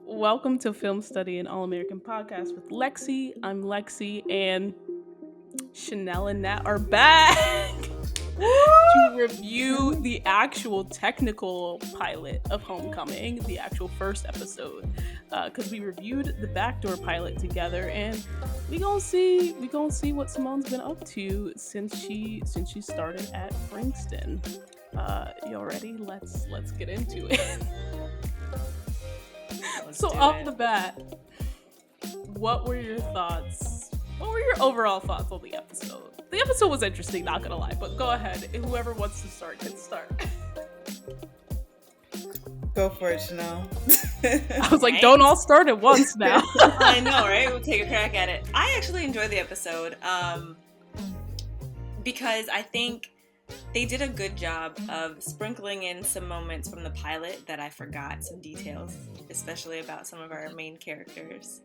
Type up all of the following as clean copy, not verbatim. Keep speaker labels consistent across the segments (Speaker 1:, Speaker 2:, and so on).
Speaker 1: Welcome to Film Study and All American podcast with Lexi. I'm Lexi, and Chanel and Nat are back to review the actual technical pilot of Homecoming, the actual first episode. Because we reviewed the backdoor pilot together, and we gonna see what Simone's been up to since she started at Princeton. Y'all ready? Let's get into it.
Speaker 2: Let's
Speaker 1: So
Speaker 2: do
Speaker 1: off
Speaker 2: it.
Speaker 1: the bat, what were your thoughts? What were your overall thoughts on the episode? The episode was interesting, not gonna lie, but go ahead. Whoever wants to start can start.
Speaker 3: Go for it, Chanel.
Speaker 1: I was like, don't all start at once now.
Speaker 2: I know, right? We'll take a crack at it. I actually enjoyed the episode because I think they did a good job of sprinkling in some moments from the pilot that I forgot, some details, especially about some of our main characters,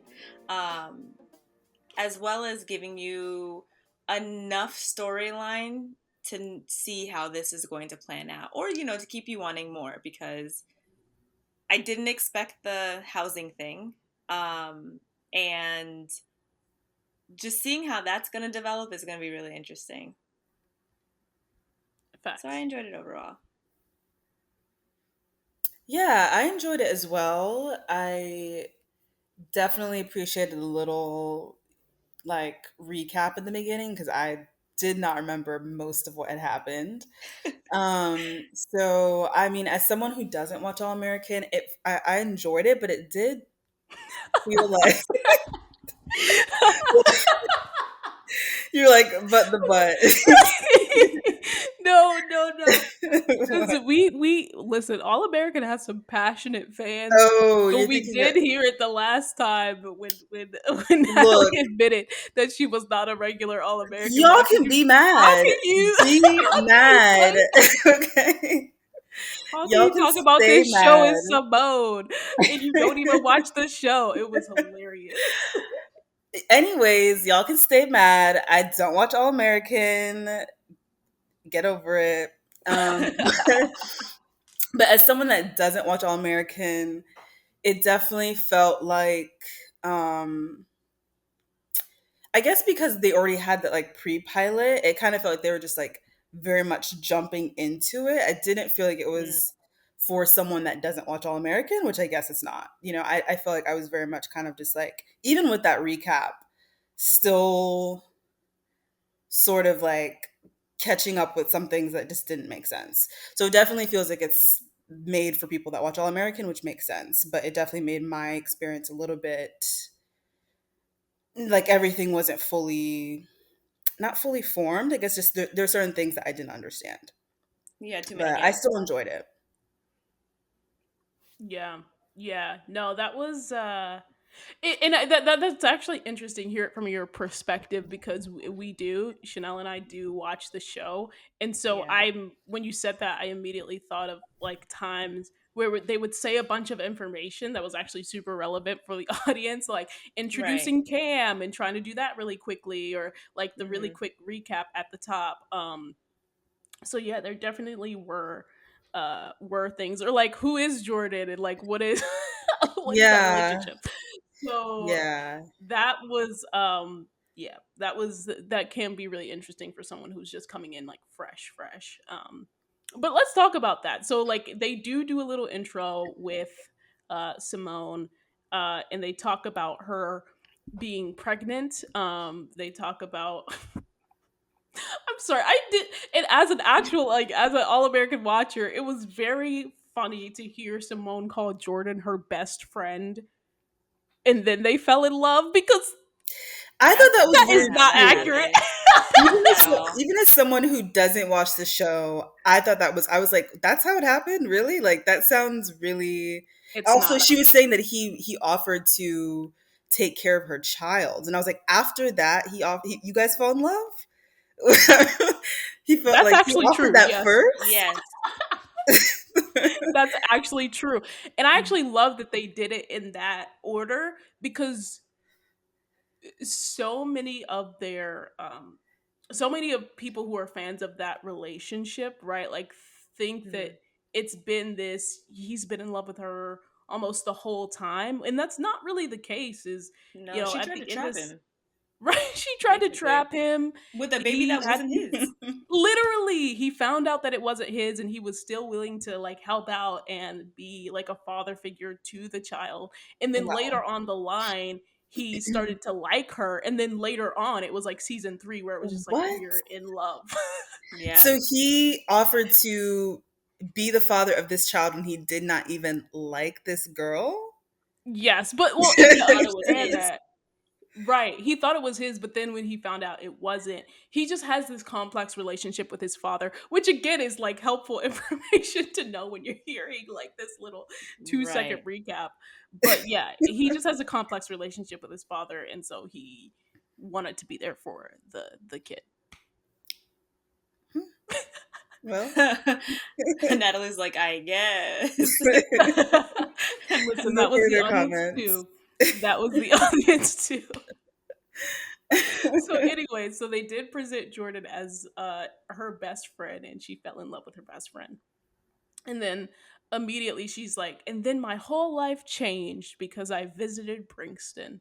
Speaker 2: as well as giving you enough storyline to see how this is going to plan out, or, to keep you wanting more, because I didn't expect the housing thing. And just seeing how that's going to develop is going to be really interesting.
Speaker 1: Facts.
Speaker 2: So I enjoyed it overall.
Speaker 3: Yeah, I enjoyed it as well. I definitely appreciated a little recap in the beginning because I did not remember most of what had happened. So I mean, as someone who doesn't watch All American, I enjoyed it, but it did feel like you're like, but the butt.
Speaker 1: No. Because we listen, All American has some passionate fans.
Speaker 3: Oh,
Speaker 1: But
Speaker 3: you're
Speaker 1: we
Speaker 3: thinking
Speaker 1: did
Speaker 3: that.
Speaker 1: hear it the last time when
Speaker 3: Look,
Speaker 1: Natalie admitted that she was not a regular All American.
Speaker 3: y'all can be
Speaker 1: How
Speaker 3: mad.
Speaker 1: can you?
Speaker 3: Be
Speaker 1: How can
Speaker 3: mad.
Speaker 1: you
Speaker 3: Okay.
Speaker 1: How can
Speaker 3: Y'all
Speaker 1: you
Speaker 3: can
Speaker 1: talk about
Speaker 3: stay
Speaker 1: this show
Speaker 3: mad.
Speaker 1: as Simone and you don't even watch the show? It was hilarious.
Speaker 3: Anyways, y'all can stay mad. I don't watch All American. Get over it. But as someone that doesn't watch All American, it definitely felt like I guess because they already had that pre-pilot, it kind of felt like they were just very much jumping into it. I didn't feel like it
Speaker 2: Mm.
Speaker 3: was for someone that doesn't watch All American, which I guess it's not. I feel like I was very much kind of just even with that recap, still sort of catching up with some things that just didn't make sense. So it definitely feels like it's made for people that watch All American, which makes sense. But it definitely made my experience a little bit like everything wasn't not fully formed. I guess just there are certain things that I didn't understand,
Speaker 2: Yeah, too many
Speaker 3: but I
Speaker 2: gaps.
Speaker 3: still enjoyed it.
Speaker 1: Yeah. No, that was that's actually interesting. Hear it from your perspective because we do Chanel and I do watch the show, and so
Speaker 2: Yeah.
Speaker 1: when you said that, I immediately thought of times where they would say a bunch of information that was actually super relevant for the audience, like
Speaker 2: Right.
Speaker 1: introducing Cam and trying to do that really quickly, or like the really
Speaker 2: Mm-hmm.
Speaker 1: quick recap at the top. So yeah, there definitely were things, or like who is Jordan and like what is what is that
Speaker 3: Yeah,
Speaker 1: relationship. So
Speaker 3: yeah,
Speaker 1: that was yeah, that can be really interesting for someone who's just coming in like fresh. But let's talk about that. So like they do a little intro with Simone, and they talk about her being pregnant. They talk about I'm sorry, I did, and as an actual as an All American watcher, it was very funny to hear Simone call Jordan her best friend, and then they fell in love because
Speaker 3: I thought that was
Speaker 1: that
Speaker 2: Not
Speaker 1: is
Speaker 3: weird
Speaker 2: how
Speaker 1: not
Speaker 2: that
Speaker 3: too.
Speaker 1: accurate.
Speaker 2: happened at all.
Speaker 3: Even as someone who doesn't watch the show, I was like, that's how it happened, really? Like that sounds really.
Speaker 1: It's
Speaker 3: Also,
Speaker 1: not.
Speaker 3: she was saying that he offered to take care of her child, and I was like, after that, you guys fell in love. He felt
Speaker 1: That's
Speaker 3: like he
Speaker 1: actually
Speaker 3: offered
Speaker 1: true.
Speaker 3: that
Speaker 1: Yes,
Speaker 3: first.
Speaker 2: Yes.
Speaker 1: that's actually true, and I actually love that they did it in that order because so many of their so many of people who are fans of that relationship, right, like think that it's been this he's been in love with her almost the whole time, and that's not really the case. Is
Speaker 2: No, she
Speaker 1: at
Speaker 2: tried to
Speaker 1: the end
Speaker 2: trap
Speaker 1: of
Speaker 2: him,
Speaker 1: right, she tried to
Speaker 2: basically,
Speaker 1: trap him.
Speaker 2: with a baby
Speaker 1: He
Speaker 2: that
Speaker 1: had
Speaker 2: wasn't his.
Speaker 1: literally he found out that it wasn't his, and he was still willing to like help out and be like a father figure to the child. And then
Speaker 3: Wow.
Speaker 1: later on the line, he started to like her, and then later on it was like season 3 where it was just like
Speaker 3: What?
Speaker 1: we're in love.
Speaker 2: Yeah.
Speaker 3: So he offered to be the father of this child when he did not even like this girl?
Speaker 1: Yes, but well,
Speaker 2: He
Speaker 1: and to
Speaker 2: thought it was
Speaker 1: understand
Speaker 2: his.
Speaker 1: that, right, he thought it was his, but then when he found out it wasn't, he just has this complex relationship with his father, which again is like helpful information to know when you're hearing like this little 2-second
Speaker 2: Right.
Speaker 1: recap. But yeah, he just has a complex relationship with his father, and so he wanted to be there for the kid.
Speaker 3: Well,
Speaker 2: Natalie's like, I guess.
Speaker 1: Listen,
Speaker 3: no
Speaker 1: that was the
Speaker 3: further
Speaker 1: audience
Speaker 3: comments.
Speaker 1: too. That was the audience too. So anyway, so they did present Jordan as her best friend, and she fell in love with her best friend. And then immediately she's like, and then my whole life changed because I visited Princeton.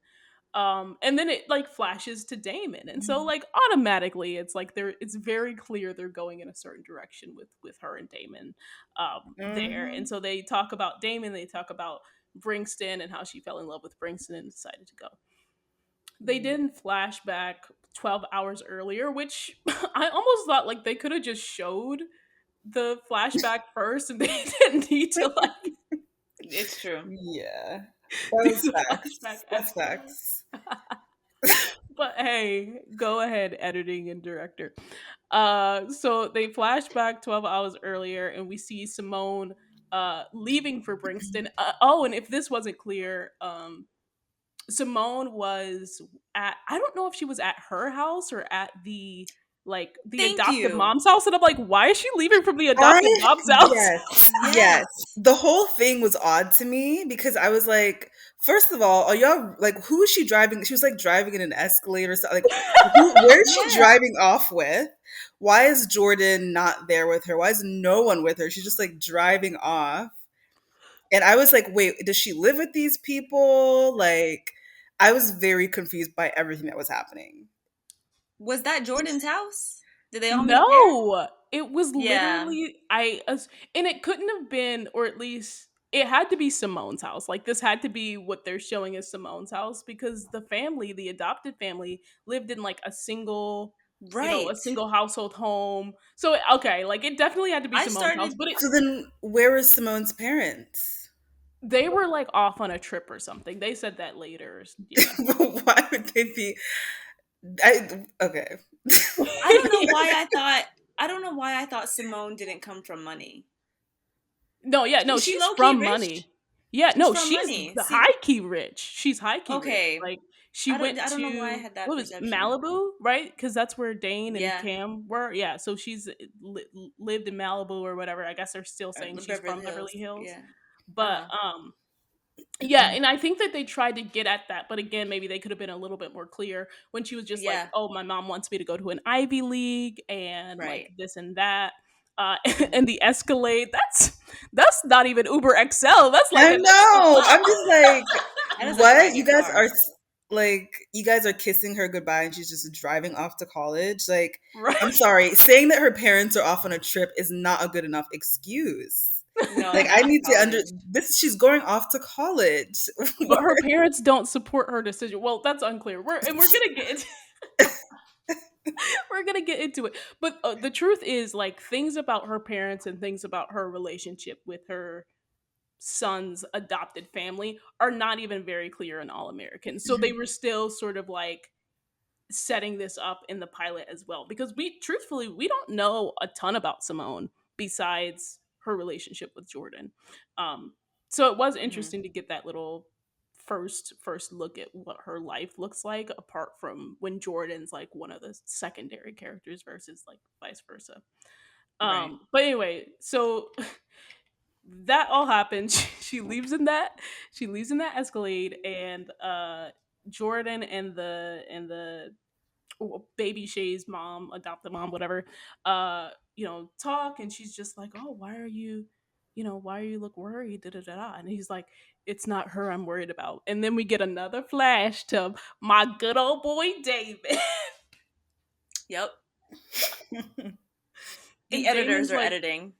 Speaker 1: And then it like flashes to Damon. And so like automatically it's like it's very clear they're going in a certain direction with her and Damon there. And
Speaker 3: Mhm.
Speaker 1: so they talk about Damon, they talk about Princeton and how she fell in love with Princeton and decided to go. They didn't flashback 12 hours earlier, which I almost thought like they could have just showed the flashback first and they didn't need to like
Speaker 2: It's true.
Speaker 3: Yeah.
Speaker 1: do
Speaker 3: That was
Speaker 1: the flashback
Speaker 3: facts. That's
Speaker 1: after.
Speaker 3: facts.
Speaker 1: But hey, go ahead, editing and director. So they flash back 12 hours earlier and we see Simone leaving for Brixton. Oh, and if this wasn't clear, Simone was at, I don't know if she was at her house or at the
Speaker 2: Thank
Speaker 1: adoptive
Speaker 2: you.
Speaker 1: mom's house, and I'm like, why is she leaving from the
Speaker 3: I
Speaker 1: adoptive mom's house?
Speaker 3: yes, yes.
Speaker 2: Yes.
Speaker 3: The whole thing was odd to me because I was like, first of all, are y'all like who is she driving? She was like driving in an Escalade or something. Like where is she
Speaker 2: Yes.
Speaker 3: driving off with? Why is Jordan not there with her? Why is no one with her? She's just like driving off. And I was like, wait, does she live with these people? Like I was very confused by everything that was happening.
Speaker 2: Was that Jordan's house? Did they all meet there?
Speaker 1: No, it was
Speaker 2: Yeah.
Speaker 1: literally and it couldn't have been, or at least it had to be Simone's house. Like this had to be what they're showing as Simone's house because the family, the adopted family, lived in like a single, a
Speaker 2: Right.
Speaker 1: single household home. So okay, like it definitely had to be
Speaker 2: I
Speaker 1: Simone's house,
Speaker 2: started
Speaker 1: but it
Speaker 3: So then where was Simone's parents?
Speaker 1: they were like off on a trip or something. They said that later. Yeah.
Speaker 3: Why would they be okay.
Speaker 2: I don't know why I thought Simone didn't come from money.
Speaker 1: No, yeah, no,
Speaker 2: She
Speaker 1: she's
Speaker 2: low key
Speaker 1: from
Speaker 2: rich.
Speaker 1: money. Yeah,
Speaker 2: She's
Speaker 1: no,
Speaker 2: from
Speaker 1: she's
Speaker 2: money.
Speaker 1: the
Speaker 2: See,
Speaker 1: high key rich. She's high key rich.
Speaker 2: okay.
Speaker 1: Like she went
Speaker 2: I don't know why I
Speaker 1: to
Speaker 2: had that
Speaker 1: what was
Speaker 2: perception.
Speaker 1: Malibu, right? Because that's where Dane and
Speaker 2: Yeah.
Speaker 1: Cam were. Yeah, so she's lived in Malibu or whatever. I guess they're still saying she's
Speaker 2: Beverly
Speaker 1: from Beverly
Speaker 2: Hills.
Speaker 1: Hills,
Speaker 2: Yeah.
Speaker 1: but
Speaker 2: Uh-huh.
Speaker 1: yeah, and I think that they tried to get at that, but again, maybe they could have been a little bit more clear when she was just like,
Speaker 2: Yeah.
Speaker 1: "Oh, my mom wants me to go to an Ivy League and like
Speaker 2: Right.
Speaker 1: this and that."
Speaker 2: Mhm.
Speaker 1: And the Escalade, that's not even Uber XL. That's like
Speaker 3: I
Speaker 1: an XL.
Speaker 3: know. I'm just like,
Speaker 2: That is a
Speaker 3: what?
Speaker 2: private car.
Speaker 3: You guys are kissing her goodbye and she's just driving off to college. Like, I'm
Speaker 1: Right.
Speaker 3: sorry, saying that her parents are off on a trip is not a good enough excuse.
Speaker 2: No,
Speaker 3: Like, I
Speaker 2: not to
Speaker 3: need to under
Speaker 2: college.
Speaker 3: this. She's going off to college.
Speaker 1: But her parents don't support her decision. Well, that's unclear. We're gonna get into we're gonna get into it. But the truth is, like things about her parents and things about her relationship with her son's adopted family are not even very clear in All American. So they were still sort of like setting this up in the pilot as well because we truthfully we don't know a ton about Simone besides her relationship with Jordan. So it was
Speaker 2: Hmm.
Speaker 1: interesting to get that little first look at what her life looks like apart from when Jordan's like one of the secondary characters versus like vice versa.
Speaker 2: Right.
Speaker 1: But anyway, so that all happens. She leaves in that Escalade, and Jordan and the baby Shay's mom, adopted mom, whatever, talk, and she's just like, "Oh, why are you why you look worried? Da, da, da, da. And he's like, it's not her I'm worried about. And then we get another flash to my good old boy David.
Speaker 2: Yep. The
Speaker 1: And
Speaker 2: editors
Speaker 1: Damon's
Speaker 2: are
Speaker 1: like,
Speaker 2: editing.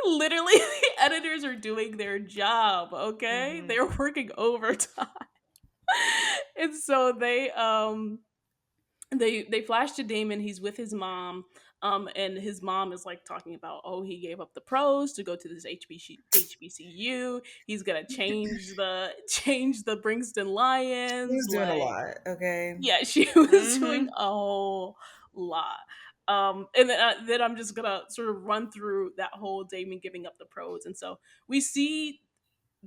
Speaker 1: literally, the editors are doing their job, okay?
Speaker 2: Hmm.
Speaker 1: They're working overtime. And so they flash to Damon. He's with his mom, and his mom is like talking about, oh, he gave up the pros to go to this HBCU. He's gonna change the Bringston
Speaker 3: He was
Speaker 1: Lions.
Speaker 3: doing a
Speaker 1: Like,
Speaker 3: lot. Okay.
Speaker 1: yeah, she was doing
Speaker 2: Hmm.
Speaker 1: a whole lot. And then I'm just gonna sort of run through that whole Damon giving up the pros, and so we see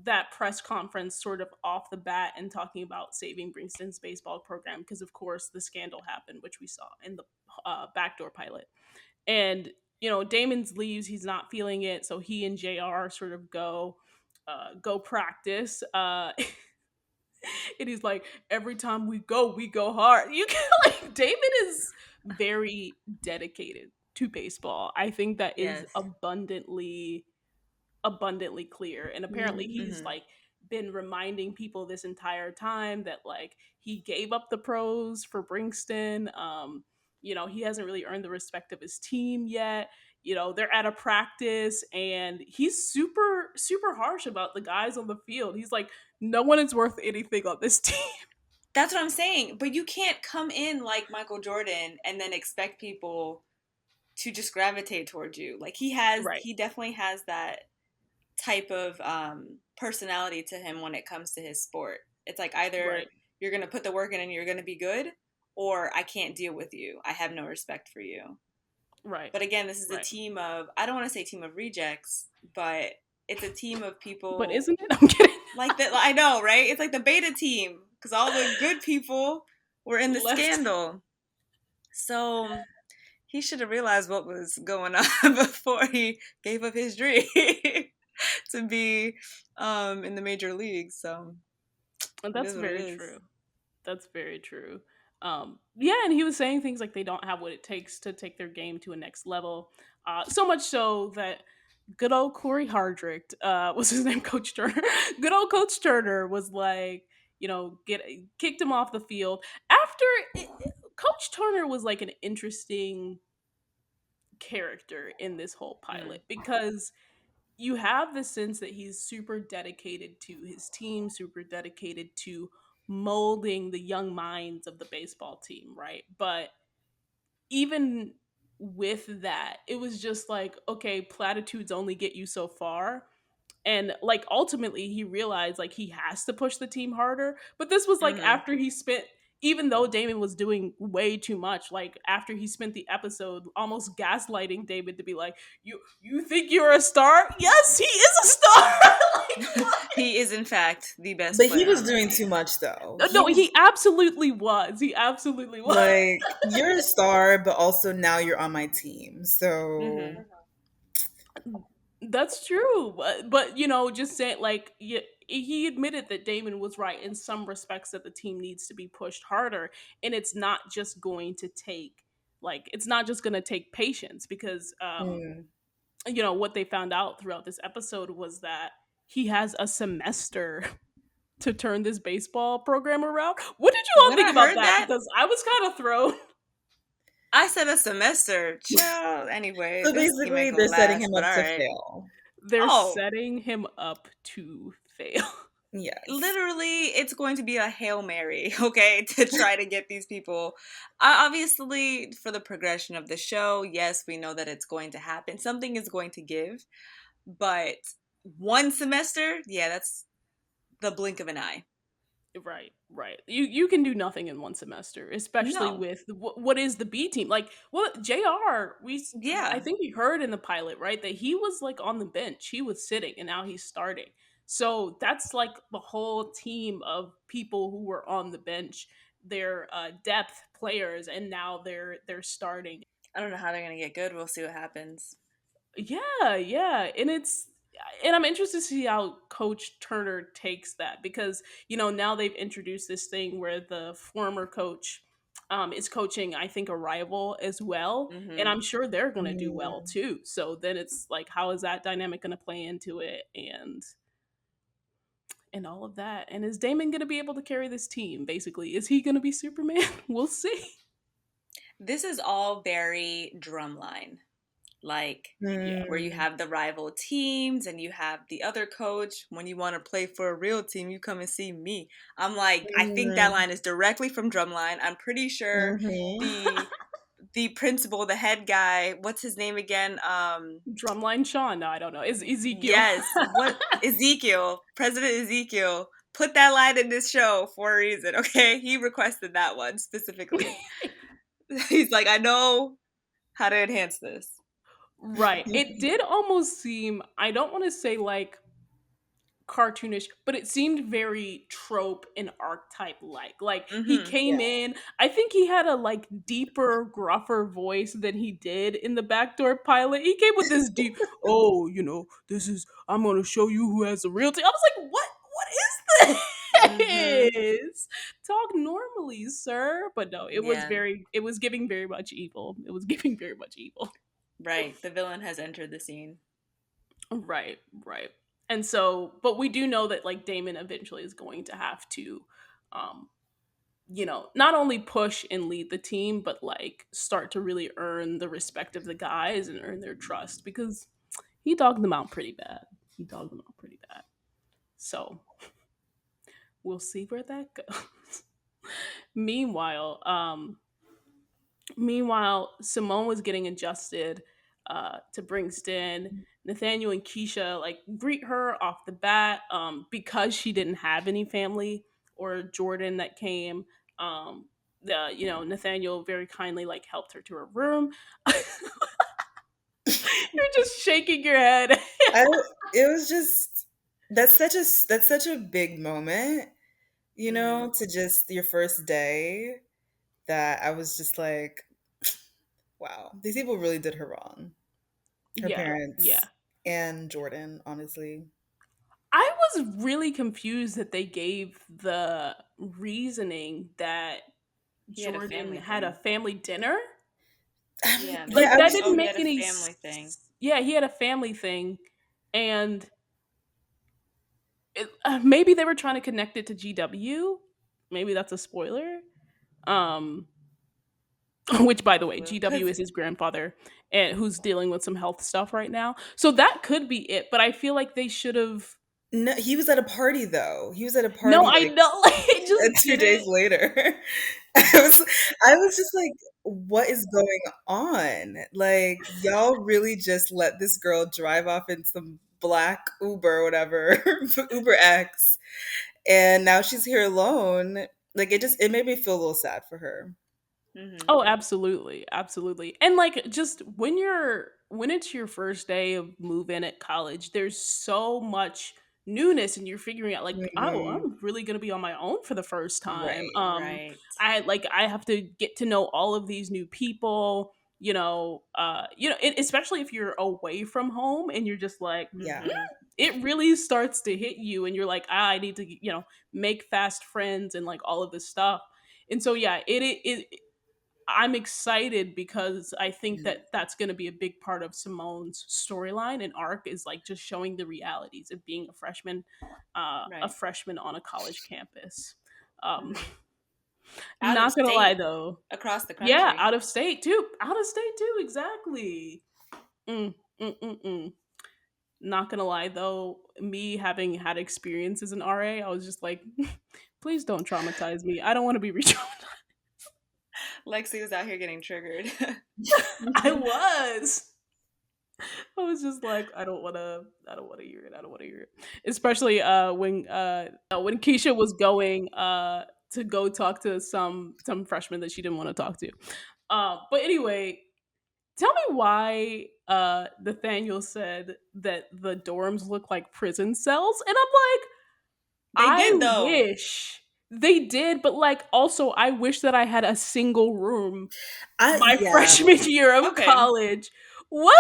Speaker 1: that press conference sort of off the bat and talking about saving Bringston's baseball program because, of course, the scandal happened, which we saw in the backdoor pilot. And Damon's leaves; he's not feeling it, so he and Jr. sort of go practice. And he's like, every time we go hard. You can like Damon is very dedicated to baseball. I think that is
Speaker 2: Yes.
Speaker 1: abundantly clear, and apparently he's
Speaker 2: Hmm.
Speaker 1: like been reminding people this entire time that like he gave up the pros for Bringston. He hasn't really earned the respect of his team yet. They're at a practice and he's super super harsh about the guys on the field. He's like, no one is worth anything on this team.
Speaker 2: That's what I'm saying. But you can't come in like Michael Jordan and then expect people to just gravitate towards you. Like
Speaker 1: Right,
Speaker 2: he definitely has that type of personality to him when it comes to his sport. It's like either
Speaker 1: right,
Speaker 2: you're gonna put the work in and you're gonna be good, or I can't deal with you. I have no respect for you.
Speaker 1: right,
Speaker 2: But again, this is a
Speaker 1: right.
Speaker 2: team of, I don't want to say team of rejects, but it's a team of
Speaker 1: But
Speaker 2: people
Speaker 1: isn't it? I'm kidding.
Speaker 2: like that. I know, right? It's like the beta team because all the good people were in the
Speaker 1: Left.
Speaker 2: scandal. So he should have realized what was going on before he gave up his dream to be in the major leagues. So
Speaker 1: And
Speaker 2: it
Speaker 1: that's
Speaker 2: is what it
Speaker 1: very
Speaker 2: is.
Speaker 1: true. That's very true. Yeah, and he was saying things like they don't have what it takes to take their game to a next level. So much so that good old Corey Hardrick, was his name, Coach Turner. Good old Coach Turner was like, get kicked him off the field after. Coach Turner was like an interesting character in this whole
Speaker 2: Mm.
Speaker 1: pilot because you have the sense that he's super dedicated to his team, super dedicated to molding the young minds of the baseball team, right? But even with that, it was just like, okay, platitudes only get you so far. And like ultimately he realized like he has to push the team harder. But this was like
Speaker 2: Hmm.
Speaker 1: after he spent, even though Damon was doing way too much, like after he spent the episode almost gaslighting David to be like, you think you're a star? Yes, he is a star. Like,
Speaker 2: He is, in fact, the best
Speaker 3: But he
Speaker 2: player
Speaker 3: was
Speaker 2: on the
Speaker 3: doing too
Speaker 2: team.
Speaker 3: much though. He
Speaker 1: no,
Speaker 3: was
Speaker 1: he absolutely was. He absolutely was.
Speaker 3: like, you're a star, but also now you're on my team. So
Speaker 2: Hmm.
Speaker 1: That's true, but just saying like, yeah, he admitted that Damon was right in some respects that the team needs to be pushed harder, and it's not just going to take it's not just going to take patience because
Speaker 3: mm.
Speaker 1: what they found out throughout this episode was that he has a semester to turn this baseball program around. What did you all
Speaker 2: When
Speaker 1: think
Speaker 2: I
Speaker 1: about
Speaker 2: heard
Speaker 1: that?
Speaker 2: that,
Speaker 1: Because I was kind of thrown.
Speaker 2: I said a semester. Chill. Anyway,
Speaker 3: So
Speaker 2: this scheme
Speaker 3: basically
Speaker 2: ain't gonna
Speaker 3: they're setting
Speaker 2: last,
Speaker 3: him
Speaker 2: but
Speaker 3: up
Speaker 2: all
Speaker 3: to
Speaker 2: right.
Speaker 3: fail.
Speaker 1: They're
Speaker 2: Oh,
Speaker 1: setting him up to fail.
Speaker 3: Yes.
Speaker 2: literally, it's going to be a Hail Mary, okay, to try to get these people. Obviously, for the progression of the show, yes, we know that it's going to happen. Something is going to give, but one semester, yeah, that's the blink of an eye.
Speaker 1: Right, right. You can do nothing in one semester, especially
Speaker 2: No.
Speaker 1: with what is the B team. Like, what Jr. I
Speaker 2: Yeah.
Speaker 1: think we heard in the pilot, right, that he was like on the bench. He was sitting and now he's starting. So that's like the whole team of people who were on the bench. They're depth players and now they're starting.
Speaker 2: I don't know how they're going to get good. We'll see what happens.
Speaker 1: Yeah, yeah. And I'm interested to see how Coach Turner takes that because, now they've introduced this thing where the former coach is coaching, I think, a rival as well, and
Speaker 2: Mm-hmm.
Speaker 1: I'm sure they're going to do well
Speaker 3: Mm.
Speaker 1: too. So then it's like, how is that dynamic going to play into it, and all of that? And is Damon going to be able to carry this team? Basically, is he going to be Superman? We'll see.
Speaker 2: This is all very drumline. Like,
Speaker 1: Yeah.
Speaker 2: where you
Speaker 3: Mm.
Speaker 2: have the rival teams and you have the other coach. When you want to play for a real team, you come and see me. I'm like, I think that
Speaker 3: Mm.
Speaker 2: line is directly from Drumline. I'm pretty sure
Speaker 3: Mhm.
Speaker 2: the principal, the head guy, what's his name again?
Speaker 1: Drumline Sean? No, I don't know. Is Ezekiel?
Speaker 2: Yes, what Ezekiel, President Ezekiel, put that line in this show for a reason, okay? He requested that one specifically. He's like, I know how to enhance this.
Speaker 1: Right. It did almost seem, I don't want to say like cartoonish, but it seemed very trope and archetype like he
Speaker 2: Mm-hmm.
Speaker 1: came
Speaker 3: Yeah.
Speaker 1: in, I think he had a like deeper, gruffer voice than he did in the backdoor pilot. He came with this deep, oh, this is, I'm gonna show you who has the real team. I was like, what
Speaker 2: Mm-hmm.
Speaker 1: is this? Talk normally, sir. But no,
Speaker 2: Yeah,
Speaker 1: it was giving very much evil. It was giving very much evil.
Speaker 2: right. The villain has entered the scene.
Speaker 1: Right, right. And so, but we do know that like Damon eventually is going to have to, um, not only push and lead the team, but like start to really earn the respect of the guys and earn their trust, because he dogged them out pretty bad. He dogged them out pretty bad. So we'll see where that goes. Meanwhile, Simone was getting adjusted to Bringston. Nathaniel and Keisha like greet her off the bat, because she didn't have any family or Jordan that came. Nathaniel very kindly like helped her to her room. You're just shaking your head.
Speaker 3: I don't, it was just that's such a big moment,
Speaker 2: Mm-hmm.
Speaker 3: to just your first day, that I was just like, wow, these people really did her wrong. Her
Speaker 1: Yeah, yeah.
Speaker 3: parents and Jordan, honestly.
Speaker 1: I was really confused that they gave the reasoning that
Speaker 2: He had a
Speaker 1: Jordan
Speaker 2: family
Speaker 1: had a
Speaker 2: thing.
Speaker 1: family dinner.
Speaker 2: Yeah, they
Speaker 3: Yeah,
Speaker 1: Like
Speaker 3: I
Speaker 1: that
Speaker 2: said,
Speaker 3: was
Speaker 2: oh,
Speaker 1: didn't
Speaker 2: he
Speaker 1: make
Speaker 2: had a
Speaker 1: any
Speaker 2: family thing.
Speaker 1: yeah, he had a family thing, and maybe they were trying to connect it to GW. Maybe that's a spoiler. Um which, by the way, GW
Speaker 2: Because
Speaker 1: is his grandfather, and who's dealing with some health stuff right now. So that could be it, but I feel like they should have.
Speaker 3: No, he was at a party though. He was at a
Speaker 1: No,
Speaker 3: party
Speaker 1: I
Speaker 3: like
Speaker 1: know. Like, it just
Speaker 3: 2 days
Speaker 1: didn't.
Speaker 3: later. I was just like, what is going on? Like, y'all really just let this girl drive off in some black Uber or whatever, Uber X, and now she's here alone. Like, it made me feel a little sad for her.
Speaker 2: mm-hmm.
Speaker 1: Oh, absolutely, absolutely. And like, just when it's your first day of move in at college, there's so much newness, and you're figuring out like, oh,
Speaker 3: Mhm.
Speaker 1: I'm really gonna be on my own for the first time.
Speaker 3: Right.
Speaker 2: Right.
Speaker 1: I have to get to know all of these new people. Especially if you're away from home and you're just like,
Speaker 3: Yeah.
Speaker 2: Mm-hmm.
Speaker 1: it really starts to hit you, and you're like, I need to, make fast friends and like all of this stuff. And so yeah, I'm excited because I think
Speaker 3: Yeah.
Speaker 1: that that's going to be a big part of Simone's storyline and arc, is like just showing the realities of being a
Speaker 2: Right.
Speaker 1: freshman on a college campus. Um,
Speaker 2: Mm-hmm. Out of
Speaker 1: not gonna lie
Speaker 2: state,
Speaker 1: though,
Speaker 2: across the
Speaker 1: yeah,
Speaker 2: country.
Speaker 1: out of state too, exactly. Mm, mm, mm, mm. Not gonna lie though, me having had experience as an RA, I was just like, please don't traumatize me. I don't want to be re-traumatized.
Speaker 2: Lexi was out here getting triggered.
Speaker 1: I was. I was just like, I don't wanna hear it. I don't wanna hear it. Especially when Keisha was going to go talk to some freshman that she didn't want to talk to. But anyway, tell me why Nathaniel said that the dorms look like prison cells. And I'm like,
Speaker 2: They
Speaker 1: I
Speaker 2: did though.
Speaker 1: wish they did, but like also I wish that I had a single room my
Speaker 3: Yeah.
Speaker 1: freshman year of
Speaker 2: Okay.
Speaker 1: college. What?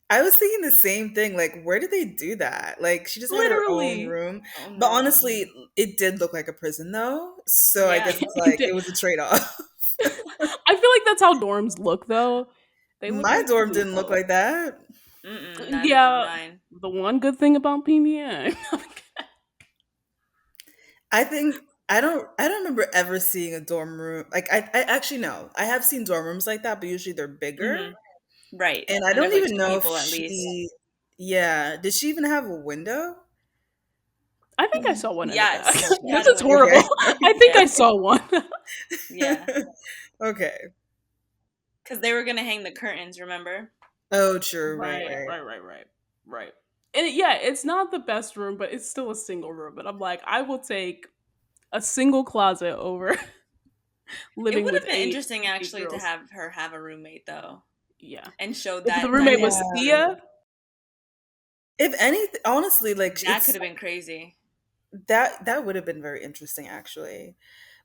Speaker 3: I was thinking the same thing. Like, where did they do that? Like, she just had her own
Speaker 1: Literally.
Speaker 3: room.
Speaker 2: Own
Speaker 3: But
Speaker 2: room.
Speaker 3: honestly, it did look like a prison, though. So I
Speaker 2: Yeah.
Speaker 3: guess it's
Speaker 1: It
Speaker 3: like
Speaker 1: did.
Speaker 3: it was a trade off.
Speaker 1: I feel like that's how dorms look though. They look
Speaker 3: My
Speaker 1: like
Speaker 3: dorm didn't look
Speaker 1: sleepovers.
Speaker 3: like that.
Speaker 2: Mm-mm, not even
Speaker 1: Yeah,
Speaker 2: mine.
Speaker 1: the one good thing about PBA.
Speaker 3: I think I don't remember ever seeing a dorm room like I actually no. I have seen dorm rooms like that, but usually they're bigger.
Speaker 2: Hmm. Right.
Speaker 3: And I
Speaker 2: And
Speaker 3: don't
Speaker 2: there's like
Speaker 3: even
Speaker 2: two
Speaker 3: know if
Speaker 2: people at least.
Speaker 3: she yeah, did she even have a window?
Speaker 1: I think I saw one in the back.
Speaker 2: Yes, she
Speaker 1: This
Speaker 2: had a
Speaker 1: is
Speaker 2: window.
Speaker 1: horrible.
Speaker 3: Okay.
Speaker 1: I think I
Speaker 2: Yeah,
Speaker 1: saw one.
Speaker 2: yeah.
Speaker 3: Okay.
Speaker 2: Because they were gonna hang the curtains. Remember?
Speaker 3: Oh, true. Right,
Speaker 1: Right,
Speaker 3: right.
Speaker 1: right, right, right, right. And yeah, it's not the best room, but it's still a single room. And I'm like, I will take a single closet over
Speaker 2: It
Speaker 1: living
Speaker 2: would
Speaker 1: with
Speaker 2: have been interesting
Speaker 1: eight
Speaker 2: actually to
Speaker 1: girls.
Speaker 2: have her have a roommate though,
Speaker 1: Yeah.
Speaker 2: and show
Speaker 1: If the
Speaker 2: that
Speaker 1: roommate
Speaker 3: Yeah.
Speaker 1: was
Speaker 2: dynamic too.
Speaker 1: Sia,
Speaker 3: If anything, honestly, like
Speaker 2: That could
Speaker 3: it's
Speaker 2: have been crazy.
Speaker 3: that would have been very interesting actually.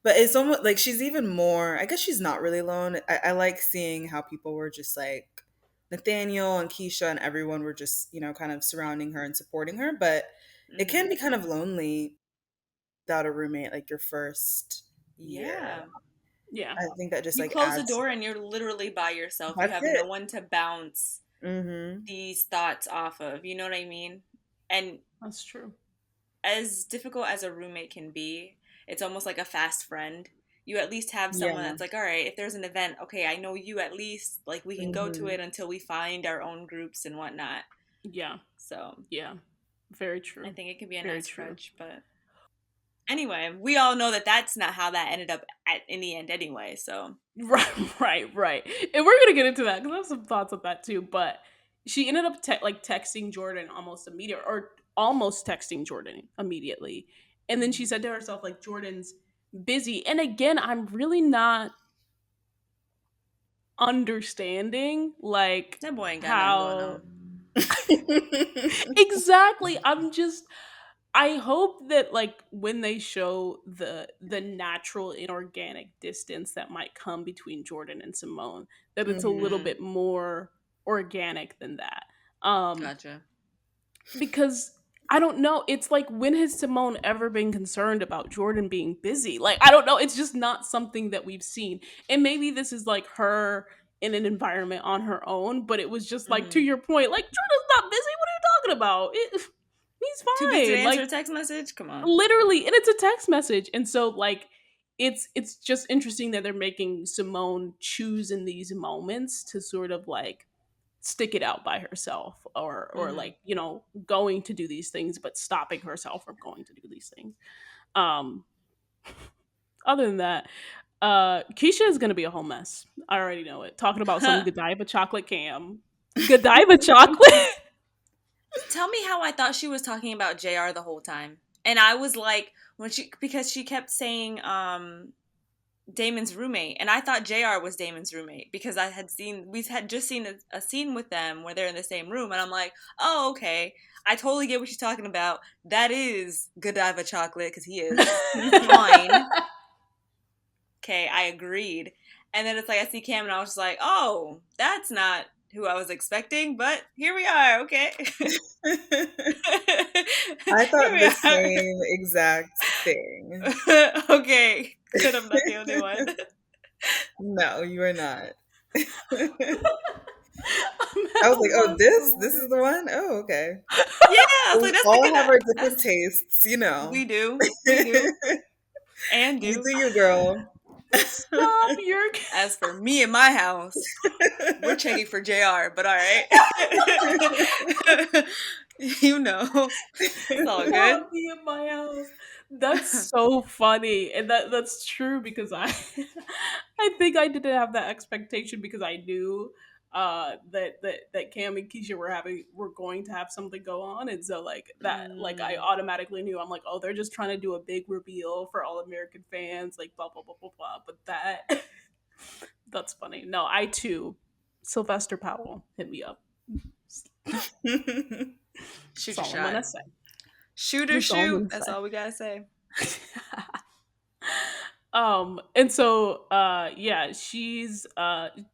Speaker 3: But it's almost like she's even more. I guess she's not really alone. I like seeing how people were just like Nathaniel and Keisha and everyone were just kind of surrounding her and supporting her. But it
Speaker 2: Hmm.
Speaker 3: can be kind of lonely without a roommate like your first year.
Speaker 2: Yeah.
Speaker 1: yeah,
Speaker 3: I think that just
Speaker 2: You
Speaker 3: like
Speaker 2: close the
Speaker 3: adds.
Speaker 2: door and you're literally by yourself. You
Speaker 3: That's
Speaker 2: have no
Speaker 3: it.
Speaker 2: one to bounce
Speaker 3: Mm-hmm.
Speaker 2: these thoughts off of. You know what I mean? And
Speaker 1: that's true.
Speaker 2: as difficult as a roommate can be, it's almost like a fast friend. You at least have someone
Speaker 3: Yeah.
Speaker 2: that's like, all right, if there's an event, okay, I know you at least. Like, we can go to
Speaker 3: Mm-hmm.
Speaker 2: it until we find our own groups and whatnot.
Speaker 1: Yeah,
Speaker 2: So
Speaker 1: yeah. Very
Speaker 2: I
Speaker 1: true.
Speaker 2: think it can be a
Speaker 1: Very
Speaker 2: nice
Speaker 1: true.
Speaker 2: crutch. But anyway, we all know that that's not how that ended up in the end anyway. So,
Speaker 1: Right, right, right. And we're gonna get into that because I have some thoughts on that too. But she ended up like texting Jordan almost immediately, or almost texting Jordan immediately, and then she
Speaker 2: mhm.
Speaker 1: said to herself like, "Jordan's busy." And again, I'm really not understanding like
Speaker 2: That boy ain't got nothing going
Speaker 1: how
Speaker 2: on.
Speaker 1: exactly. I hope that like when they show the natural inorganic distance that might come between Jordan and Simone, that it's a
Speaker 3: Mm-hmm.
Speaker 1: little
Speaker 2: Mm,
Speaker 1: bit more organic than that. Um
Speaker 2: gotcha.
Speaker 1: because I don't know, it's like when has Simone ever been concerned about Jordan being busy? Like I don't know, it's just not something that we've seen. And maybe this is like her in an environment on her own, but it was just like to
Speaker 2: Hmm.
Speaker 1: your point, like Jordan's not busy. What are you talking about? He's
Speaker 2: Too busy to
Speaker 1: fine.
Speaker 2: answer
Speaker 1: Like
Speaker 2: a text message? Come on.
Speaker 1: literally, and it's a text message. And so like it's just interesting that they're making Simone choose in these moments to sort of like stick it out by herself, or
Speaker 2: Hmm.
Speaker 1: like going to do these things but stopping herself from going to do these things. um Other than that, Keisha is gonna be a whole mess. I already know it. Talking about some Godiva chocolate cam. Godiva chocolate.
Speaker 2: Tell me how I thought she was talking about JR the whole time. And I was like, because she kept saying Damon's roommate, and I thought JR was Damon's roommate because we had just seen a scene with them where they're in the same room, and I'm like, oh, okay, I totally get what she's talking about. That is Godiva chocolate because he is fine. Okay, I agreed. And then it's like I see Cam, and I was just like, oh, that's not who I was expecting, but here we are. Okay,
Speaker 3: I
Speaker 2: here
Speaker 3: thought
Speaker 2: we
Speaker 3: the
Speaker 2: are.
Speaker 3: same exact thing.
Speaker 2: Okay, good. I'm not the only one.
Speaker 3: No, you are not.
Speaker 1: I'm
Speaker 3: I
Speaker 1: at
Speaker 3: was
Speaker 1: a
Speaker 3: like, oh,
Speaker 1: loss for
Speaker 3: this is
Speaker 1: words.
Speaker 3: the one. Oh, okay.
Speaker 2: Yeah, I was
Speaker 3: We
Speaker 2: like, that's the
Speaker 3: all
Speaker 2: good.
Speaker 3: have our different
Speaker 2: That's
Speaker 3: tastes.
Speaker 2: we do, we do, and
Speaker 3: You
Speaker 2: do.
Speaker 3: do you, girl.
Speaker 1: Stop your
Speaker 2: As for me and my house, we're checking for JR, but all right, you know, it's all good.
Speaker 1: Stop me in my house. That's so funny, and that's true because I, I think I didn't have that expectation because I knew that Cam and Keisha were going to have something go on, and so like I
Speaker 2: Mm,
Speaker 1: automatically knew. I'm like, oh, they're just trying to do a big reveal for all American fans, like blah blah blah blah blah. But that's funny. No, I too, Sylvester Powell hit me up.
Speaker 2: shoot
Speaker 1: That's
Speaker 2: your
Speaker 1: all I'm
Speaker 2: shot.
Speaker 1: gonna say.
Speaker 2: Shoot or
Speaker 1: That's all I'm
Speaker 2: shoot.
Speaker 1: gonna
Speaker 2: That's
Speaker 1: say.
Speaker 2: all we gotta say.
Speaker 1: And so yeah,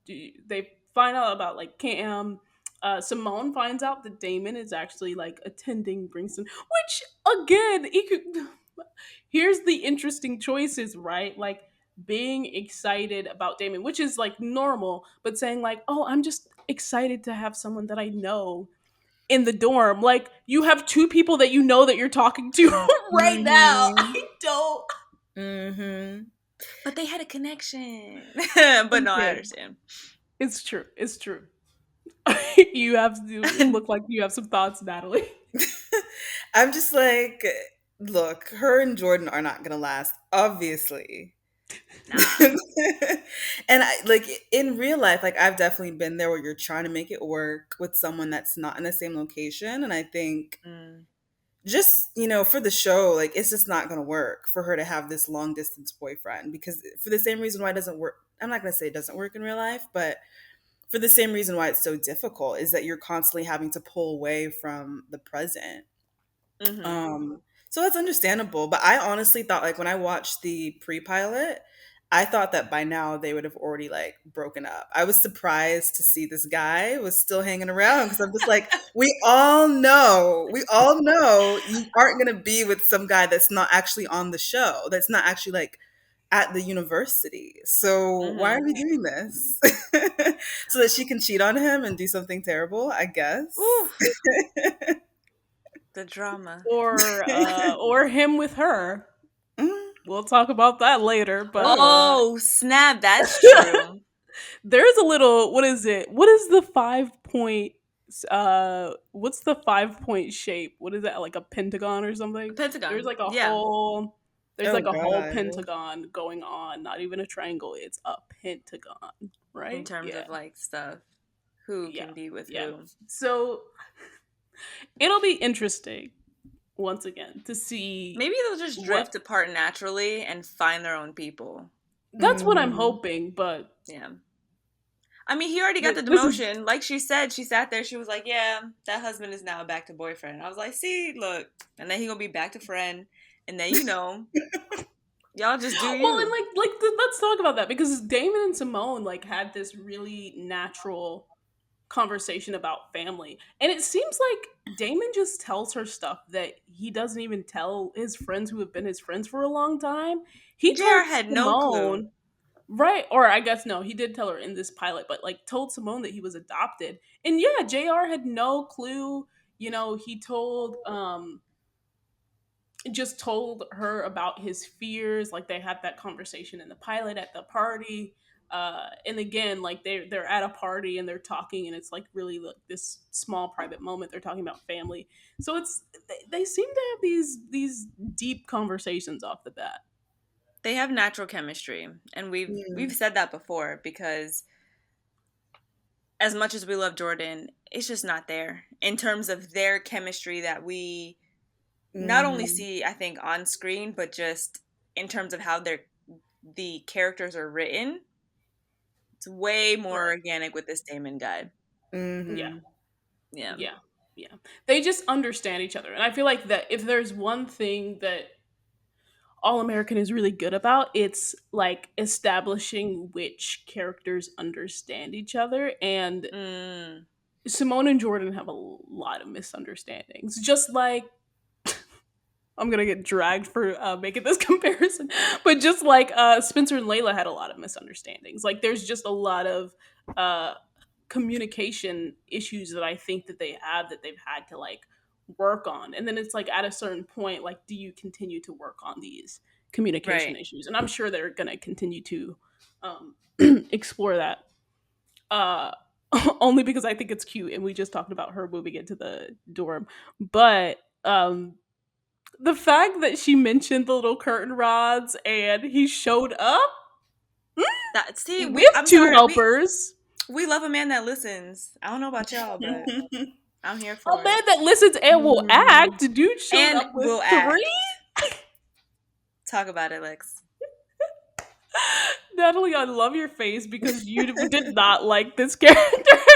Speaker 1: they find out about like Cam. Simone finds out that Damon is actually like attending Bringston, which again, here's the interesting choices, right? Like being excited about Damon, which is like normal, but saying like, "Oh, I'm just excited to have someone that I know in the dorm." Like, you have two people that you know that you're talking to right now.
Speaker 3: Mm-hmm.
Speaker 1: I don't.
Speaker 3: Mm-hmm.
Speaker 2: But they had a connection. But
Speaker 1: They
Speaker 2: no, I
Speaker 1: did.
Speaker 2: understand.
Speaker 1: It's true. It's true. You have to look like you have some thoughts, Natalie.
Speaker 3: I'm just like, look, her and Jordan are not gonna last, obviously.
Speaker 2: Nah.
Speaker 3: And I like in real life, like I've definitely been there where you're trying to make it work with someone that's not in the same location. And I think
Speaker 2: Mm.
Speaker 3: just, for the show, like it's just not gonna work for her to have this long distance boyfriend because for the same reason why it doesn't work. I'm not gonna say it doesn't work in real life, but for the same reason why it's so difficult is that you're constantly having to pull away from the present.
Speaker 2: Mm-hmm.
Speaker 3: So that's understandable. But I honestly thought like when I watched the pre-pilot, I thought that by now they would have already like broken up. I was surprised to see this guy was still hanging around because I'm just like, we all know you aren't gonna be with some guy that's not actually on the show, that's not actually like at the university. So why are
Speaker 2: Mm-hmm.
Speaker 3: we doing this? So that she can cheat on him and do something terrible, I
Speaker 2: Ooh,
Speaker 3: guess.
Speaker 2: the drama.
Speaker 1: Or him with her.
Speaker 3: Mm.
Speaker 1: We'll talk about that later, but
Speaker 3: Oh.
Speaker 2: Oh, snap. That's true.
Speaker 1: there's a little, what is it? What is the 5 point what's the 5 point shape? What is that, like a pentagon or something? There's
Speaker 2: Pentagon.
Speaker 1: like a
Speaker 2: Yeah.
Speaker 1: whole there's
Speaker 3: Oh
Speaker 1: like a whole
Speaker 3: god.
Speaker 1: pentagon going on, not even a triangle, it's a pentagon,
Speaker 2: In
Speaker 1: right?
Speaker 2: terms
Speaker 1: Yeah.
Speaker 2: of like stuff. Who
Speaker 1: Yeah.
Speaker 2: can be with
Speaker 1: Yeah.
Speaker 2: who?
Speaker 1: So it'll be interesting once again to see
Speaker 2: Maybe they'll just
Speaker 1: what
Speaker 2: drift apart naturally and find their own people.
Speaker 1: that's what I'm
Speaker 3: Mhm.
Speaker 1: hoping, but
Speaker 2: Yeah. I mean, he already got the
Speaker 1: this is
Speaker 2: demotion. Like she said, she sat there. She was like, "Yeah, that husband is now back to boyfriend." I was like, "See, look," and then he gonna be back to friend, and then y'all just do
Speaker 1: well, and
Speaker 2: you.
Speaker 1: let's talk about that because Damon and Simone like had this really natural conversation about family. And it seems like Damon just tells her stuff that he doesn't even tell his friends who have been his friends for a long time. He
Speaker 2: Jr.
Speaker 1: told
Speaker 2: had no clue.
Speaker 1: Simone, right? Or I guess no, he did tell her in this pilot, but like told Simone that he was adopted. And yeah, JR had no clue. He told just told her about his fears. Like they had that conversation in the pilot at the party. And again, like they're at a party and they're talking, and it's like really like this small private moment. They're talking about family, so they seem to have these deep conversations off the bat.
Speaker 2: They have natural chemistry, and we've
Speaker 3: Mm.
Speaker 2: said that before because as much as we love Jordan, it's just not there in terms of their chemistry that we not only
Speaker 3: Mhm.
Speaker 2: see, I think, on screen, but just in terms of how the characters are written. It's way more
Speaker 1: Right.
Speaker 2: organic with this Damon guy.
Speaker 1: Yeah.
Speaker 3: Mhm.
Speaker 2: Yeah.
Speaker 1: Yeah. Yeah. They just understand each other, and I feel like that if there's one thing that All American is really good about, it's like establishing which characters understand each other. And
Speaker 2: Mm.
Speaker 1: Simone and Jordan have a lot of misunderstandings. Just like I'm gonna get dragged for making this comparison, but just like Spencer and Layla had a lot of misunderstandings. Like there's just a lot of uh, communication issues that I think that they have that they've had to like work on. And then it's like at a certain point, like, do you continue to work on these communication
Speaker 2: Right.
Speaker 1: issues? And I'm sure they're gonna continue to um, explore that. Uh, only because I think it's cute, and we just talked about her moving into the dorm, but the fact that she mentioned the little curtain rods and he showed up,
Speaker 2: That see, we
Speaker 1: with
Speaker 2: I'm
Speaker 1: two
Speaker 2: sorry,
Speaker 1: helpers.
Speaker 2: we love a man that listens. I don't know about y'all, but I'm here
Speaker 1: A
Speaker 2: for
Speaker 1: man
Speaker 2: it.
Speaker 1: that listens and will
Speaker 3: Mhm.
Speaker 1: act. Dude showed
Speaker 2: And
Speaker 1: up with
Speaker 2: will
Speaker 1: three.
Speaker 2: act. Talk about it, Lex.
Speaker 1: Natalie, I love your face because you did not like this character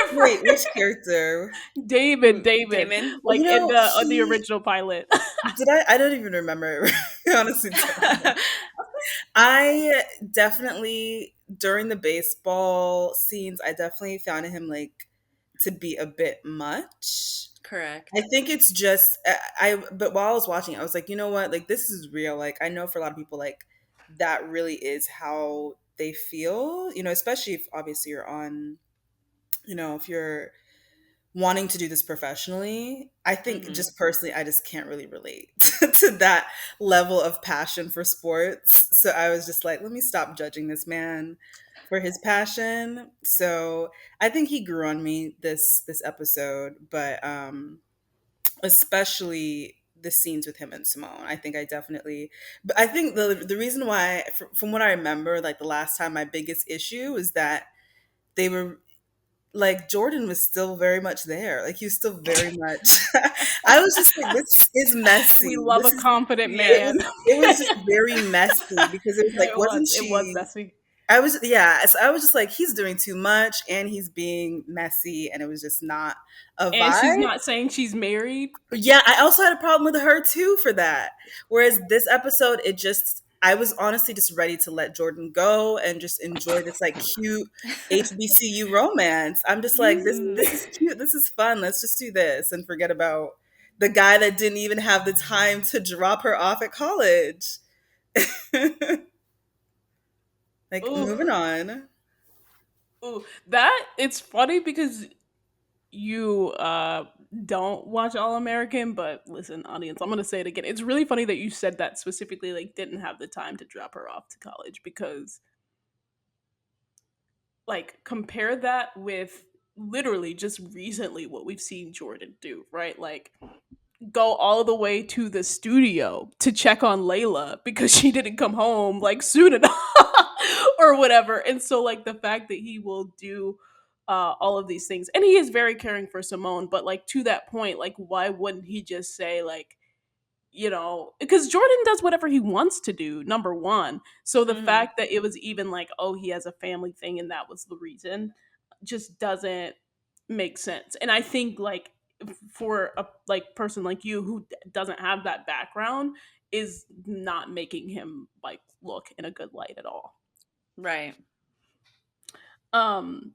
Speaker 1: at
Speaker 3: Wait, which
Speaker 1: first.
Speaker 3: character?
Speaker 1: David,
Speaker 2: Damon.
Speaker 1: like in the
Speaker 3: He
Speaker 1: original pilot.
Speaker 3: did I don't even remember. Honestly don't remember. I definitely during the baseball scenes, I definitely found him like to be a bit much. I
Speaker 2: Correct.
Speaker 3: think it's just but while I was watching, I was like, you know what? Like this is real. Like I know for a lot of people, like that really is how they feel, especially if obviously you're on, if you're wanting to do this professionally. I think
Speaker 2: Mm-hmm.
Speaker 3: just personally, I just can't really relate to that level of passion for sports. So I was just like, let me stop judging this man for his passion. So I think he grew on me this episode, but especially the scenes with him and Simone. I think I definitely, but I think the reason why, from what I remember, like the last time, my biggest issue is that they were like Jordan was still very much there. Like he was still very much. I was just like, this is
Speaker 1: We
Speaker 3: messy.
Speaker 1: love
Speaker 3: This
Speaker 1: a
Speaker 3: is.
Speaker 1: confident
Speaker 3: It
Speaker 2: Yes.
Speaker 1: man.
Speaker 3: was. It was just very messy because it was like, wasn't
Speaker 1: It was
Speaker 3: she?
Speaker 1: messy.
Speaker 3: I was, yeah. So I was just like, he's doing too much and he's being messy, and it was just not a
Speaker 1: And she's
Speaker 3: vibe.
Speaker 1: not saying she's married.
Speaker 3: Yeah, I also had a problem with her too for that. Whereas this episode, it just, I was honestly just ready to let Jordan go and just enjoy this like cute HBCU romance. I'm just like, this is cute. This is fun. Let's just do this and forget about the guy that didn't even have the time to drop her off at college. Like,
Speaker 1: Ooh,
Speaker 3: moving on.
Speaker 1: ooh. That it's funny because you don't watch All American, but listen, audience, I'm gonna say it again. It's really funny that you said that specifically, like didn't have the time to drop her off to college because like compare that with literally just recently what we've seen Jordan do, right? Like go all the way to the studio to check on Layla because she didn't come home like soon enough or whatever. And so like the fact that he will do all of these things and he is very caring for Simone, but like to that point, like why wouldn't he just say like, because Jordan does whatever he wants to do, number one. So the
Speaker 2: Mm-hmm.
Speaker 1: fact that it was even like, oh, he has a family thing and that was the reason just doesn't make sense. And I think like for a like person like you who doesn't have that background is not making him like look in a good light at all.
Speaker 2: Right.
Speaker 1: Um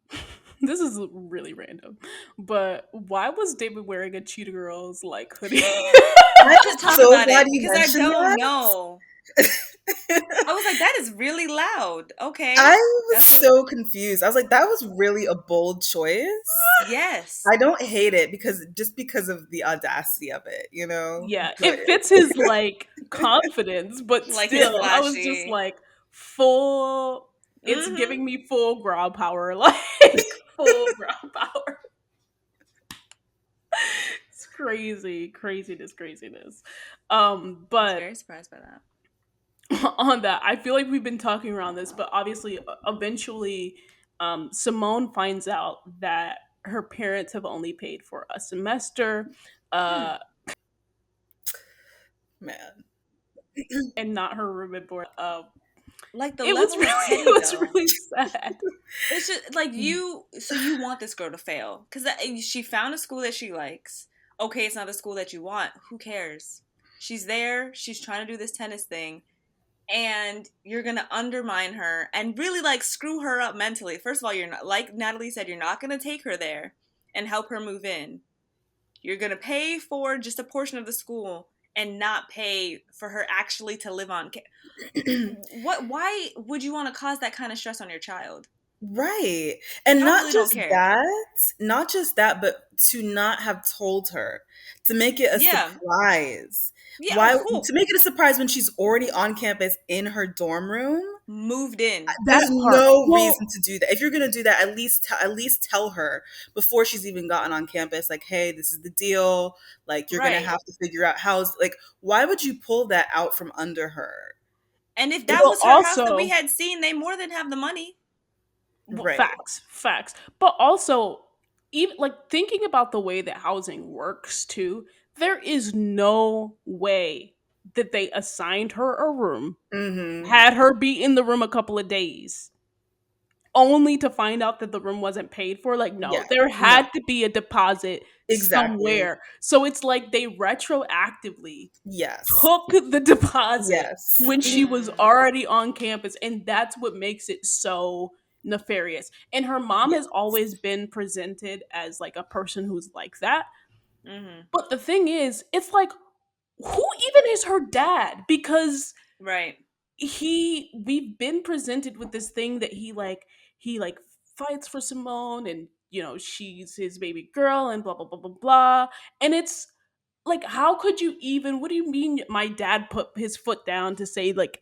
Speaker 1: this is really random, but why was David wearing a Cheetah Girls like hoodie?
Speaker 2: We
Speaker 3: I'm
Speaker 2: should talk
Speaker 3: so
Speaker 2: about
Speaker 3: glad
Speaker 2: it
Speaker 3: you
Speaker 2: because I
Speaker 3: mentioned
Speaker 2: don't
Speaker 3: that.
Speaker 2: know. I was like, that is really loud.
Speaker 3: I
Speaker 2: Okay.
Speaker 3: was
Speaker 2: That's what.
Speaker 3: so confused. I was like, that was really a bold choice.
Speaker 2: Yes.
Speaker 3: I don't hate it because just because of the audacity of it,
Speaker 1: Yeah,
Speaker 3: But
Speaker 1: it fits his like confidence, but
Speaker 2: Like his
Speaker 1: still, I was just
Speaker 2: flashy.
Speaker 1: like full. It's
Speaker 2: Mm-hmm.
Speaker 1: giving me full ground power, like full ground power. It's crazy, craziness, craziness.
Speaker 2: I was
Speaker 1: But
Speaker 2: very surprised by that.
Speaker 1: on that, I feel like we've been talking around this, but obviously, eventually, Simone finds out that her parents have only paid for a semester. Uh,
Speaker 3: man.
Speaker 1: and not her room and board.
Speaker 2: Like the
Speaker 1: It was
Speaker 2: level of
Speaker 1: really,
Speaker 2: petty
Speaker 1: it was
Speaker 2: though.
Speaker 1: really sad.
Speaker 2: It's just like you. So you want this girl to fail because she found a school that she likes. Okay, it's not the school that you want. Who cares? She's there. She's trying to do this tennis thing, and you're gonna undermine her and really like screw her up mentally. First of all, you're not, like Natalie said, you're not gonna take her there and help her move in. You're gonna pay for just a portion of the school and not pay for her actually to live on. What? Why would you want to cause that kind of stress on your child?
Speaker 3: Right. And
Speaker 2: Y'all really don't care.
Speaker 3: not just that, but to not have told her, to make it a
Speaker 2: Yeah.
Speaker 3: surprise.
Speaker 2: Yeah.
Speaker 3: Why,
Speaker 2: Who
Speaker 3: to make it a surprise when she's already on campus in her dorm room?
Speaker 2: moved in?
Speaker 3: There's
Speaker 1: That part.
Speaker 3: no
Speaker 1: Well,
Speaker 3: reason to do that. If you're gonna do that, at least tell her before she's even gotten on campus, like, hey, this is the deal. Like, you're gonna
Speaker 2: Right.
Speaker 3: have to figure out how's like, why would you pull that out from under her?
Speaker 2: And if
Speaker 3: It,
Speaker 2: that
Speaker 1: well,
Speaker 2: was her house that we
Speaker 1: also,
Speaker 2: had seen, they more than have the money.
Speaker 3: right.
Speaker 1: facts, facts. But also, even like thinking about the way that housing works too, there is no way that they assigned her a room,
Speaker 3: Mm-hmm.
Speaker 1: had her be in the room a couple of days, only to find out that the room wasn't paid for. Like, no,
Speaker 3: Yeah.
Speaker 1: there
Speaker 3: No.
Speaker 1: had to be a deposit
Speaker 3: Exactly.
Speaker 1: somewhere. So it's like they retroactively
Speaker 3: Yes.
Speaker 1: took the deposit
Speaker 3: Yes.
Speaker 1: when she was
Speaker 2: Mm-hmm.
Speaker 1: already on campus, and that's what makes it so nefarious. And her mom has
Speaker 3: Yes.
Speaker 1: always been presented as like a person who's like that.
Speaker 2: Mm-hmm.
Speaker 1: But the thing is, it's like, who even is her dad? Because
Speaker 2: Right.
Speaker 1: we've been presented with this thing that he fights for Simone, and she's his baby girl, and blah blah blah blah blah. And it's like, how could you even, what do you mean my dad put his foot down to say, like,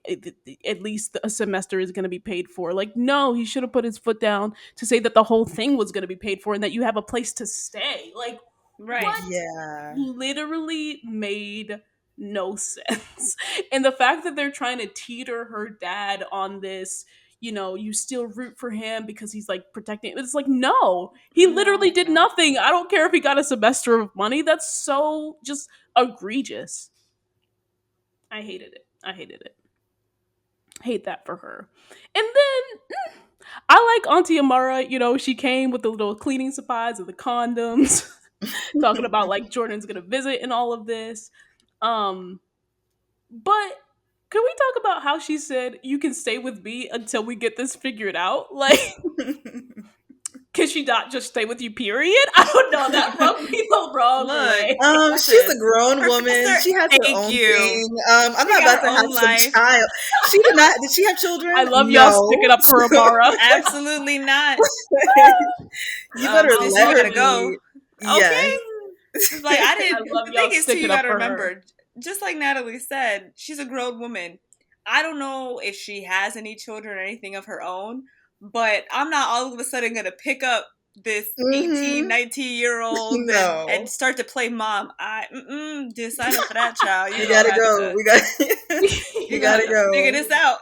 Speaker 1: at least a semester is going to be paid for? Like, no, he should have put his foot down to say that the whole thing was going to be paid for and that you have a place to stay. Like,
Speaker 2: Right.
Speaker 1: what?
Speaker 3: Yeah.
Speaker 1: Literally made no sense. And the fact that they're trying to teeter her dad on this, you still root for him because he's like protecting. It's like, no, he literally
Speaker 2: No,
Speaker 1: did
Speaker 2: no.
Speaker 1: nothing. I don't care if he got a semester of money. That's so just egregious. I hated it. I hated it. Hate that for her. And then I like Auntie Amara. She came with the little cleaning supplies and the condoms, talking about like Jordan's gonna visit and all of this. Um, but can we talk about how she said you can stay with me until we get this figured out? Like, can she not just stay with you? Period. I don't know. That rubbed me the wrong
Speaker 2: Look,
Speaker 1: way.
Speaker 3: She's a
Speaker 2: precious.
Speaker 3: grown woman.
Speaker 2: Professor,
Speaker 3: She has her
Speaker 2: thank
Speaker 3: own
Speaker 2: you.
Speaker 3: thing. I'm
Speaker 2: She
Speaker 3: not
Speaker 2: got
Speaker 3: about to
Speaker 2: her
Speaker 3: have
Speaker 2: own
Speaker 3: some
Speaker 2: life.
Speaker 3: child. She did not. Did she have children?
Speaker 1: I love y'all
Speaker 3: No.
Speaker 1: sticking up for Amara.
Speaker 2: Absolutely not.
Speaker 3: You better
Speaker 1: I
Speaker 2: Sis, you
Speaker 3: let
Speaker 1: love
Speaker 3: her
Speaker 2: gotta
Speaker 1: it.
Speaker 2: go.
Speaker 3: be.
Speaker 2: Okay.
Speaker 3: Yes.
Speaker 2: It's like I
Speaker 1: I
Speaker 2: didn't.
Speaker 1: love
Speaker 2: The
Speaker 1: y'all
Speaker 2: thing is, too,
Speaker 1: sticking
Speaker 2: you
Speaker 1: up
Speaker 2: gotta
Speaker 1: for her.
Speaker 2: remember, just like Natalie said, she's a grown woman. I don't know if she has any children or anything of her own, but I'm not all of a sudden gonna pick up this 18,
Speaker 3: Mm-hmm.
Speaker 2: 19-year-old and
Speaker 3: No.
Speaker 2: start to play mom. Didn't sign up for that, child.
Speaker 3: We gotta go.
Speaker 2: You
Speaker 3: We
Speaker 2: gonna have
Speaker 3: gotta
Speaker 2: to figure
Speaker 3: go.
Speaker 2: this out.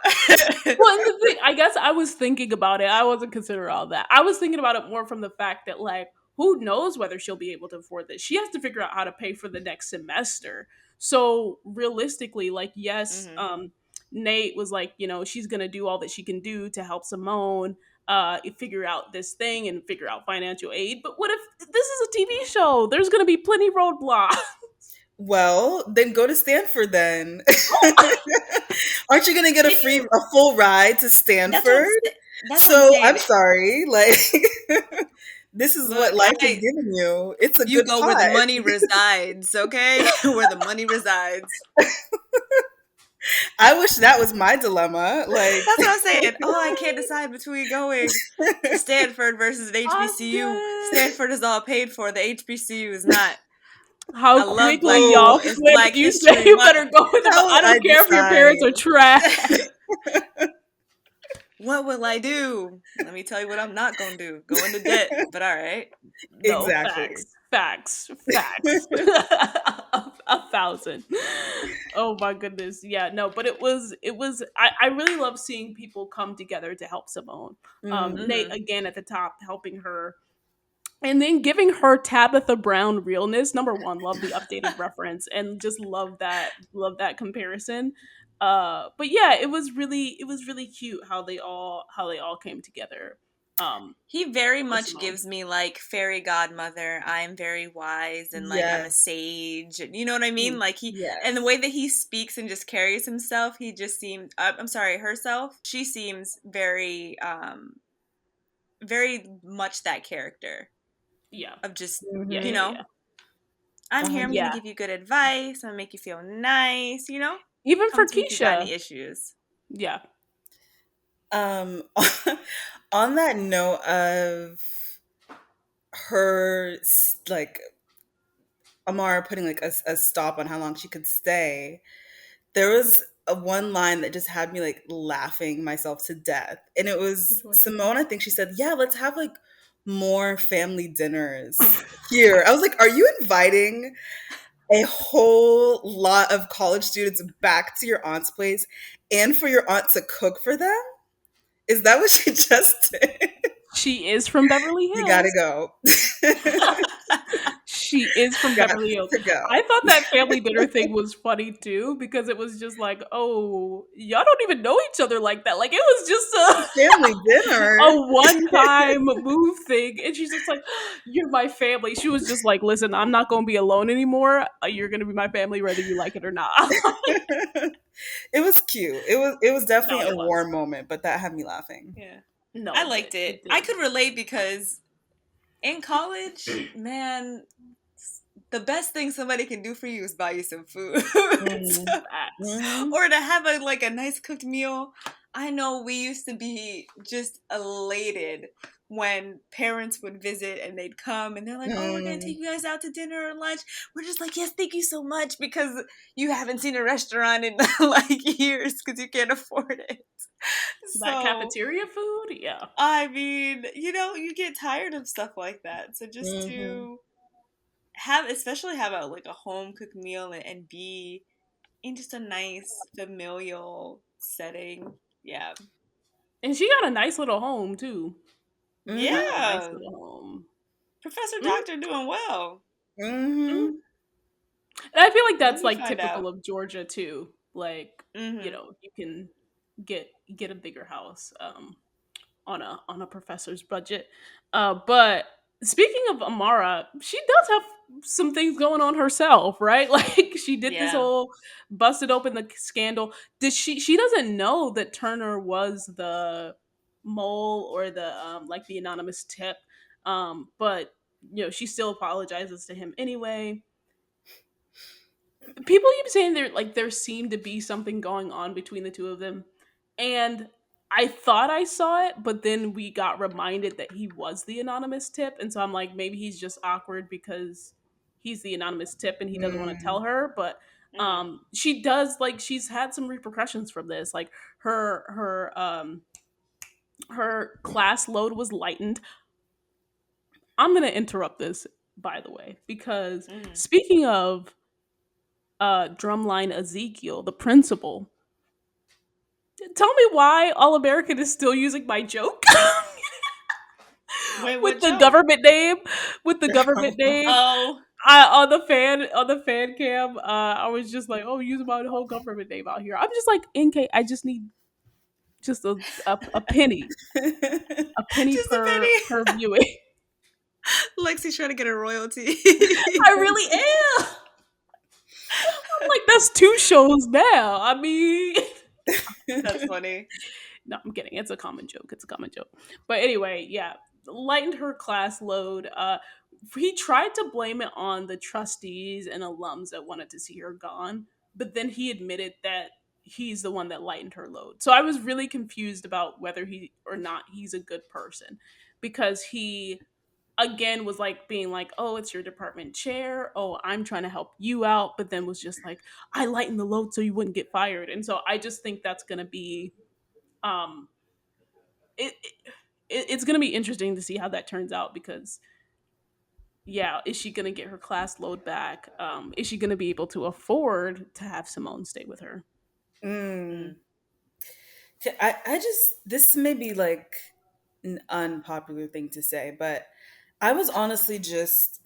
Speaker 1: Well, and the thing, I guess I was thinking about it. I wasn't considering all that. I was thinking about it more from the fact that, like, who knows whether she'll be able to afford this? She has to figure out how to pay for the next semester. So realistically, like, yes,
Speaker 2: Hmm.
Speaker 1: Nate was like, she's gonna do all that she can do to help Simone figure out this thing and figure out financial aid. But what if this is a TV show? There's gonna be plenty roadblocks.
Speaker 3: Well, then go to Stanford then. Aren't you gonna get a full ride to
Speaker 2: That's what I'm.
Speaker 3: Stanford?
Speaker 2: That's what I'm
Speaker 3: So
Speaker 2: saying.
Speaker 3: I'm sorry, like this is what
Speaker 2: Look,
Speaker 3: life is giving you. It's a
Speaker 2: you
Speaker 3: good
Speaker 2: go where the
Speaker 3: pot.
Speaker 2: money resides, okay? Where the money resides.
Speaker 3: I wish that was my dilemma. Like,
Speaker 2: That's what I'm saying. Oh, I can't decide between going to Stanford versus an
Speaker 1: I'm
Speaker 2: HBCU.
Speaker 1: dead.
Speaker 2: Stanford is all paid for. The HBCU is not.
Speaker 1: How
Speaker 2: I love
Speaker 1: quickly
Speaker 2: black
Speaker 3: oh,
Speaker 1: y'all
Speaker 2: people. It's
Speaker 1: flipped.
Speaker 2: Black
Speaker 1: You say
Speaker 2: History
Speaker 1: you
Speaker 2: Month.
Speaker 1: better go with the.
Speaker 3: how
Speaker 1: I
Speaker 3: would I
Speaker 1: don't care if your parents
Speaker 3: decide?
Speaker 1: are trash.
Speaker 2: What will I do? Let me tell you what I'm not going to do. Go into debt, but all right.
Speaker 1: No,
Speaker 3: Exactly.
Speaker 1: facts. a thousand. Oh my goodness. Yeah, no, but it was. I really love seeing people come together to help Simone.
Speaker 3: Mm.
Speaker 1: Nate
Speaker 2: Mm-hmm.
Speaker 1: again at the top helping her. And then giving her Tabitha Brown realness. Number one, love the updated reference and just love that comparison. But yeah, it was really cute how they all came together.
Speaker 2: He very
Speaker 1: For
Speaker 2: much
Speaker 1: Simone.
Speaker 2: gives me like fairy godmother. I'm very wise and like I'm a
Speaker 3: Yes.
Speaker 2: sage. You know what I mean?
Speaker 1: Mm.
Speaker 2: Like he and the
Speaker 3: Yes.
Speaker 2: way that he speaks and just carries himself, he just seems. I'm sorry, herself. She seems very much that character
Speaker 1: Yeah.
Speaker 2: of just
Speaker 1: Yeah,
Speaker 2: you
Speaker 3: Hmm.
Speaker 1: yeah,
Speaker 2: know
Speaker 1: yeah.
Speaker 2: I'm here. I'm gonna
Speaker 1: Yeah.
Speaker 2: give you good advice. I'm gonna make you feel nice.
Speaker 1: Even for
Speaker 2: Come to me if you got
Speaker 1: Keisha.
Speaker 2: any issues.
Speaker 1: Yeah.
Speaker 3: Um, on that note of her, like Amara putting like a stop on how long she could stay, there was a one line that just had me like laughing myself to death. And it
Speaker 1: Which
Speaker 3: was
Speaker 1: one?
Speaker 3: Simone, I think she said, "Yeah, let's have like more family dinners here." I was like, "Are you inviting a whole lot of college students back to your aunt's place and for your aunt to cook for them? Is that what she just did?"
Speaker 1: She is from Beverly
Speaker 3: You gotta
Speaker 1: Hills.
Speaker 3: go.
Speaker 1: She is from
Speaker 3: Got
Speaker 1: Beverly Hills.
Speaker 3: to
Speaker 1: I
Speaker 3: go.
Speaker 1: thought that family dinner thing was funny too because it was just like, oh, y'all don't even know each other like that. Like it was just
Speaker 3: Family
Speaker 1: a
Speaker 3: dinner.
Speaker 1: one-time move thing, and she's just like, "You're my family." She was just like, "Listen, I'm not gonna be alone anymore. You're gonna be my family, whether you like it or not."
Speaker 3: It was cute. It was definitely
Speaker 1: No,
Speaker 3: a
Speaker 1: it was.
Speaker 3: warm moment, but that had me laughing.
Speaker 2: Yeah,
Speaker 1: No,
Speaker 2: I
Speaker 1: it
Speaker 2: liked
Speaker 1: did.
Speaker 2: it.
Speaker 1: It
Speaker 2: I
Speaker 1: did.
Speaker 2: could relate because in college, man, the best thing somebody can do for you is buy you some food.
Speaker 3: Mm.
Speaker 1: Facts.
Speaker 3: Mhm.
Speaker 2: Or to have a nice cooked meal. I know we used to be just elated when parents would visit and they'd come and they're like, "Oh, we're gonna take
Speaker 3: Mm.
Speaker 2: you guys out to dinner or lunch." We're just like, "Yes, thank you so much," because you haven't seen a restaurant in like years because you can't afford it.
Speaker 1: That
Speaker 2: So
Speaker 1: cafeteria food, yeah.
Speaker 2: I mean, you get tired of stuff like that. So just
Speaker 3: Mhm.
Speaker 2: to especially have a home cooked meal and be in just a nice familial setting. Yeah.
Speaker 1: And she got a nice little home too. Got a
Speaker 3: Mhm.
Speaker 1: nice
Speaker 2: Yeah.
Speaker 1: little home.
Speaker 2: Professor
Speaker 1: Mm,
Speaker 2: Doctor doing well.
Speaker 1: mm.
Speaker 3: Mhm.
Speaker 1: And I feel like
Speaker 2: Let
Speaker 1: that's
Speaker 2: me
Speaker 1: like
Speaker 2: find
Speaker 1: typical
Speaker 2: out.
Speaker 1: of Georgia too. Like,
Speaker 2: Mm-hmm.
Speaker 1: you can get a bigger house on a professor's budget. But speaking of Amara, she does have some things going on herself, right? Like she did this
Speaker 2: Yeah.
Speaker 1: whole busted open the scandal. Did she doesn't know that Turner was the mole or the like the anonymous tip. But she still apologizes to him anyway. People keep saying there seemed to be something going on between the two of them, and I thought I saw it, but then we got reminded that he was the anonymous tip, and so I'm like, maybe he's just awkward because he's the anonymous tip and he doesn't want to tell
Speaker 3: Mm.
Speaker 1: her. But
Speaker 2: Mm.
Speaker 1: she does, like, she's had some repercussions from this. Like her class load was lightened. I'm gonna interrupt this, by the way, because
Speaker 2: Mm.
Speaker 1: speaking of drumline Ezekiel, the principal, tell me why All American is still using my joke
Speaker 2: Wait,
Speaker 1: with
Speaker 2: what
Speaker 1: the
Speaker 2: joke?
Speaker 1: government name. With the government name,
Speaker 2: Oh,
Speaker 1: I on the fan cam, I was just like, "Oh, use my whole government name out here." I'm just like, "NK, I just need just a penny, a penny
Speaker 2: just a
Speaker 1: per
Speaker 2: penny.
Speaker 1: viewing."
Speaker 2: Lexi's trying to get a royalty.
Speaker 1: I really am. I'm like, that's two shows now. I mean.
Speaker 2: That's funny.
Speaker 1: No, I'm kidding. It's a common joke. It's a common joke. But anyway, yeah, lightened her class load. He tried to blame it on the trustees and alums that wanted to see her gone, but then he admitted that he's the one that lightened her load. So I was really confused about whether he or not he's a good person, because he again was like being like, "Oh, it's your department chair. Oh, I'm trying to help you out," but then was just like, "I lightened the load so you wouldn't get fired." And so I just think that's going to be um it, it's going to be interesting to see how that turns out, because yeah, is she going to get her class load back? Is she going to be able to afford to have Simone stay with her?
Speaker 3: Mm.
Speaker 2: Mm.
Speaker 3: I just, this may be like an unpopular thing to say, but I was honestly just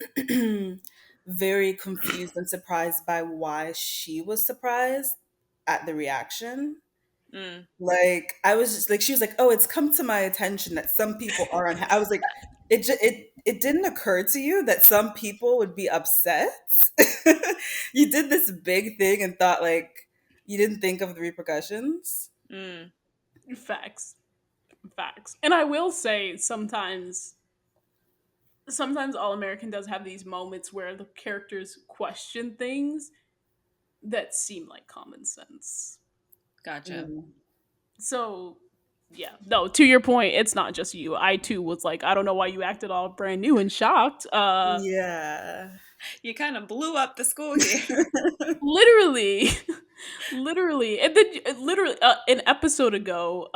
Speaker 3: very confused and surprised by why she was surprised at the reaction.
Speaker 2: Mm.
Speaker 3: Like I was just like, she was like, "Oh, it's come to my attention that some people are unhappy." I was like, it didn't occur to you that some people would be upset. You did this big thing and thought like you didn't think of the repercussions.
Speaker 2: Mm.
Speaker 1: Facts. Facts. And I will say, sometimes All American does have these moments where the characters question things that seem like common sense.
Speaker 2: Gotcha.
Speaker 3: Mm.
Speaker 1: So yeah, no, to your point, it's not just you. I too was like, I don't know why you acted all brand new and shocked.
Speaker 3: Yeah.
Speaker 2: You kind of blew up the school here.
Speaker 1: Literally. Literally. And then literally an episode ago,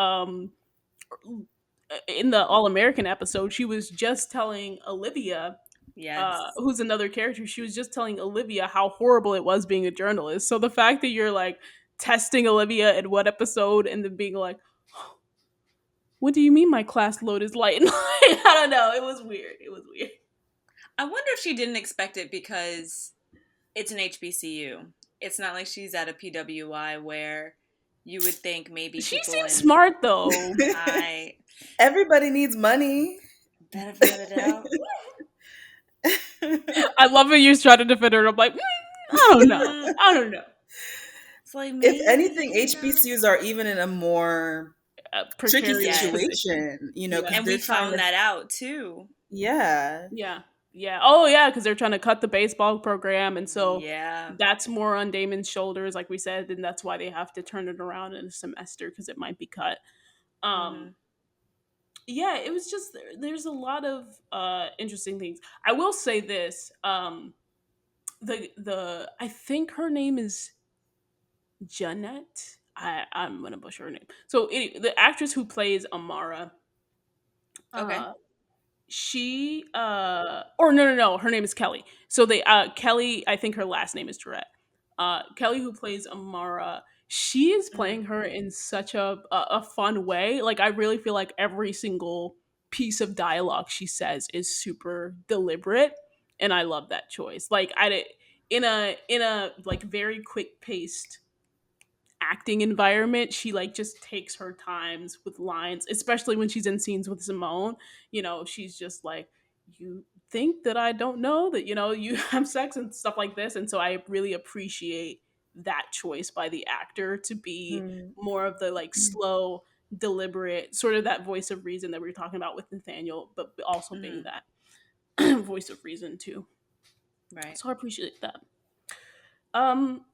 Speaker 1: in the All American episode, she was just telling Olivia,
Speaker 2: Yes.
Speaker 1: who's another character, she was just telling Olivia how horrible it was being a journalist. So the fact that you're like testing Olivia in one episode and then being like, what do you mean my class load is light? I don't know. It was weird. It was weird.
Speaker 2: I wonder if she didn't expect it because it's an HBCU. It's not like she's at a PWI where you would think maybe
Speaker 1: She
Speaker 2: people
Speaker 1: seems
Speaker 2: in
Speaker 1: smart though.
Speaker 2: high
Speaker 3: Everybody needs money.
Speaker 2: benefit of the doubt.
Speaker 1: I love when you try to defend her. And I'm like, I don't know.
Speaker 2: Mm,
Speaker 1: I don't know.
Speaker 2: it's like
Speaker 3: If
Speaker 2: maybe,
Speaker 3: anything, HBCUs are even in a more tricky
Speaker 1: Precarious
Speaker 2: yes.
Speaker 1: position.
Speaker 3: situation,
Speaker 1: Yeah.
Speaker 3: because
Speaker 2: And
Speaker 3: they're
Speaker 2: we
Speaker 3: trying
Speaker 2: found
Speaker 3: to,
Speaker 2: that out too.
Speaker 3: yeah.
Speaker 1: Yeah. Yeah. Oh, yeah, because they're trying to cut the baseball program, and so
Speaker 2: Yeah.
Speaker 1: that's more on Damon's shoulders, like we said, and that's why they have to turn it around in a semester because it might be cut. Um,
Speaker 2: Mhm.
Speaker 1: yeah, it was just there's a lot of interesting things. I will say this: the I think her name is Jeanette. I'm gonna butcher her name. So the actress who plays Amara,
Speaker 2: Okay.
Speaker 1: uh, she or no, her name is Kelly. So they Kelly, I think her last name is Tourette. Kelly, who plays Amara, she is
Speaker 2: Mhm.
Speaker 1: playing her in such a fun way. Like, I really feel like every single piece of dialogue she says is super deliberate, and I love that choice. Like, in a like very quick paced acting environment, she like just takes her times with lines, especially when she's in scenes with Simone. She's just like, you think that I don't know that, you have sex and stuff like this. And so I really appreciate that choice by the actor to be
Speaker 3: Mm.
Speaker 1: more of the like slow, deliberate, sort of that voice of reason that we were talking about with Nathaniel, but also being
Speaker 2: Mhm.
Speaker 1: that voice of reason too.
Speaker 2: Right.
Speaker 1: So I appreciate that. Um,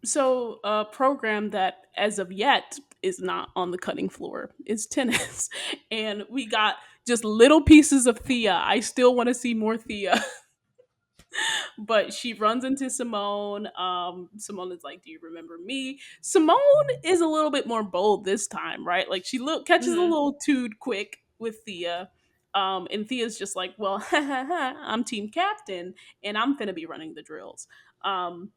Speaker 1: So, a program that, as of yet, is not on the cutting floor is tennis. And we got just little pieces of Thea. I still want to see more Thea. But she runs into Simone. Simone is like, "Do you remember me?" Simone is a little bit more bold this time, right? Like, she catches a
Speaker 2: Mhm.
Speaker 1: little too quick with Thea. And Thea's just like, "Well, I'm team captain, and I'm finna be running the drills." Um,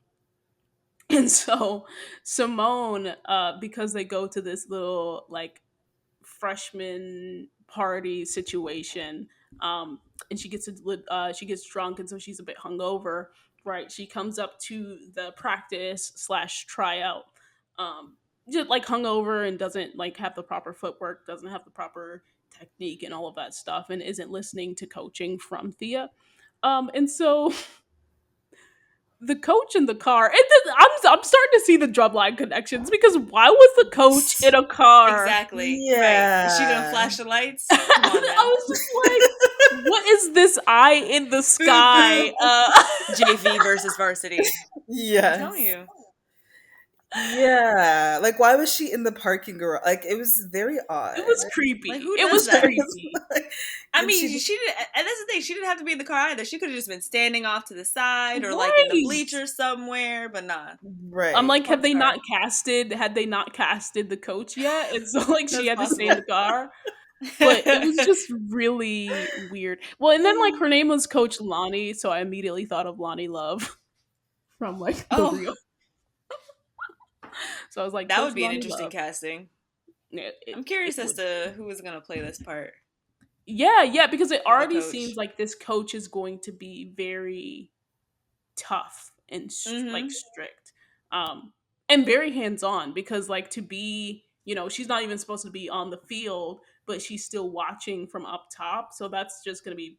Speaker 1: and so Simone, because they go to this little like freshman party situation, and she gets drunk, and so she's a bit hungover. Right, she comes up to the practice slash tryout, just like hungover and doesn't like have the proper footwork, doesn't have the proper technique, and all of that stuff, and isn't listening to coaching from Thea. And so the coach in the car. I'm starting to see the drumline connections because why was the coach in a car?
Speaker 2: Exactly. Right. Is she gonna
Speaker 3: Yeah.
Speaker 2: flash the lights? Come on
Speaker 1: I
Speaker 2: now.
Speaker 1: was just like, what is this eye in the sky?
Speaker 2: JV versus varsity. I'm telling
Speaker 3: Yes.
Speaker 2: you.
Speaker 3: Yeah. Like, why was she in the parking garage? Like, it was very
Speaker 1: It
Speaker 3: odd.
Speaker 1: was
Speaker 2: Like
Speaker 1: creepy.
Speaker 2: who
Speaker 1: It
Speaker 2: does
Speaker 1: was
Speaker 2: that?
Speaker 1: creepy.
Speaker 3: Like,
Speaker 2: I
Speaker 3: did
Speaker 2: mean,
Speaker 3: she just,
Speaker 2: she didn't, and that's the thing. She didn't have to be in the car either. She could have just been standing off to the side or like in the
Speaker 1: Right.
Speaker 2: bleachers somewhere. But nah,
Speaker 1: I'm
Speaker 3: right.
Speaker 1: like,
Speaker 2: parked car.
Speaker 1: had they not casted the coach yet? And so like she
Speaker 2: That's
Speaker 1: had to stay in the
Speaker 2: possible.
Speaker 1: car. But it was just really weird. Well, and then like her name was Coach Lonnie, so I immediately thought of Lonnie Love from like the
Speaker 2: Oh,
Speaker 1: real. So I was like,
Speaker 2: that
Speaker 1: Coach
Speaker 2: would be an
Speaker 1: Lonnie
Speaker 2: interesting
Speaker 1: Love.
Speaker 2: casting.
Speaker 1: Yeah,
Speaker 2: I'm
Speaker 1: it
Speaker 2: curious as
Speaker 1: would.
Speaker 2: to who is gonna play this part
Speaker 1: Yeah, because it
Speaker 2: of the
Speaker 1: already seems
Speaker 2: coach.
Speaker 1: like this coach is going to be very tough and like
Speaker 2: Mm-hmm.
Speaker 1: strict, and very hands on. Because like to be, she's not even supposed to be on the field, but she's still watching from up top. So that's just gonna be,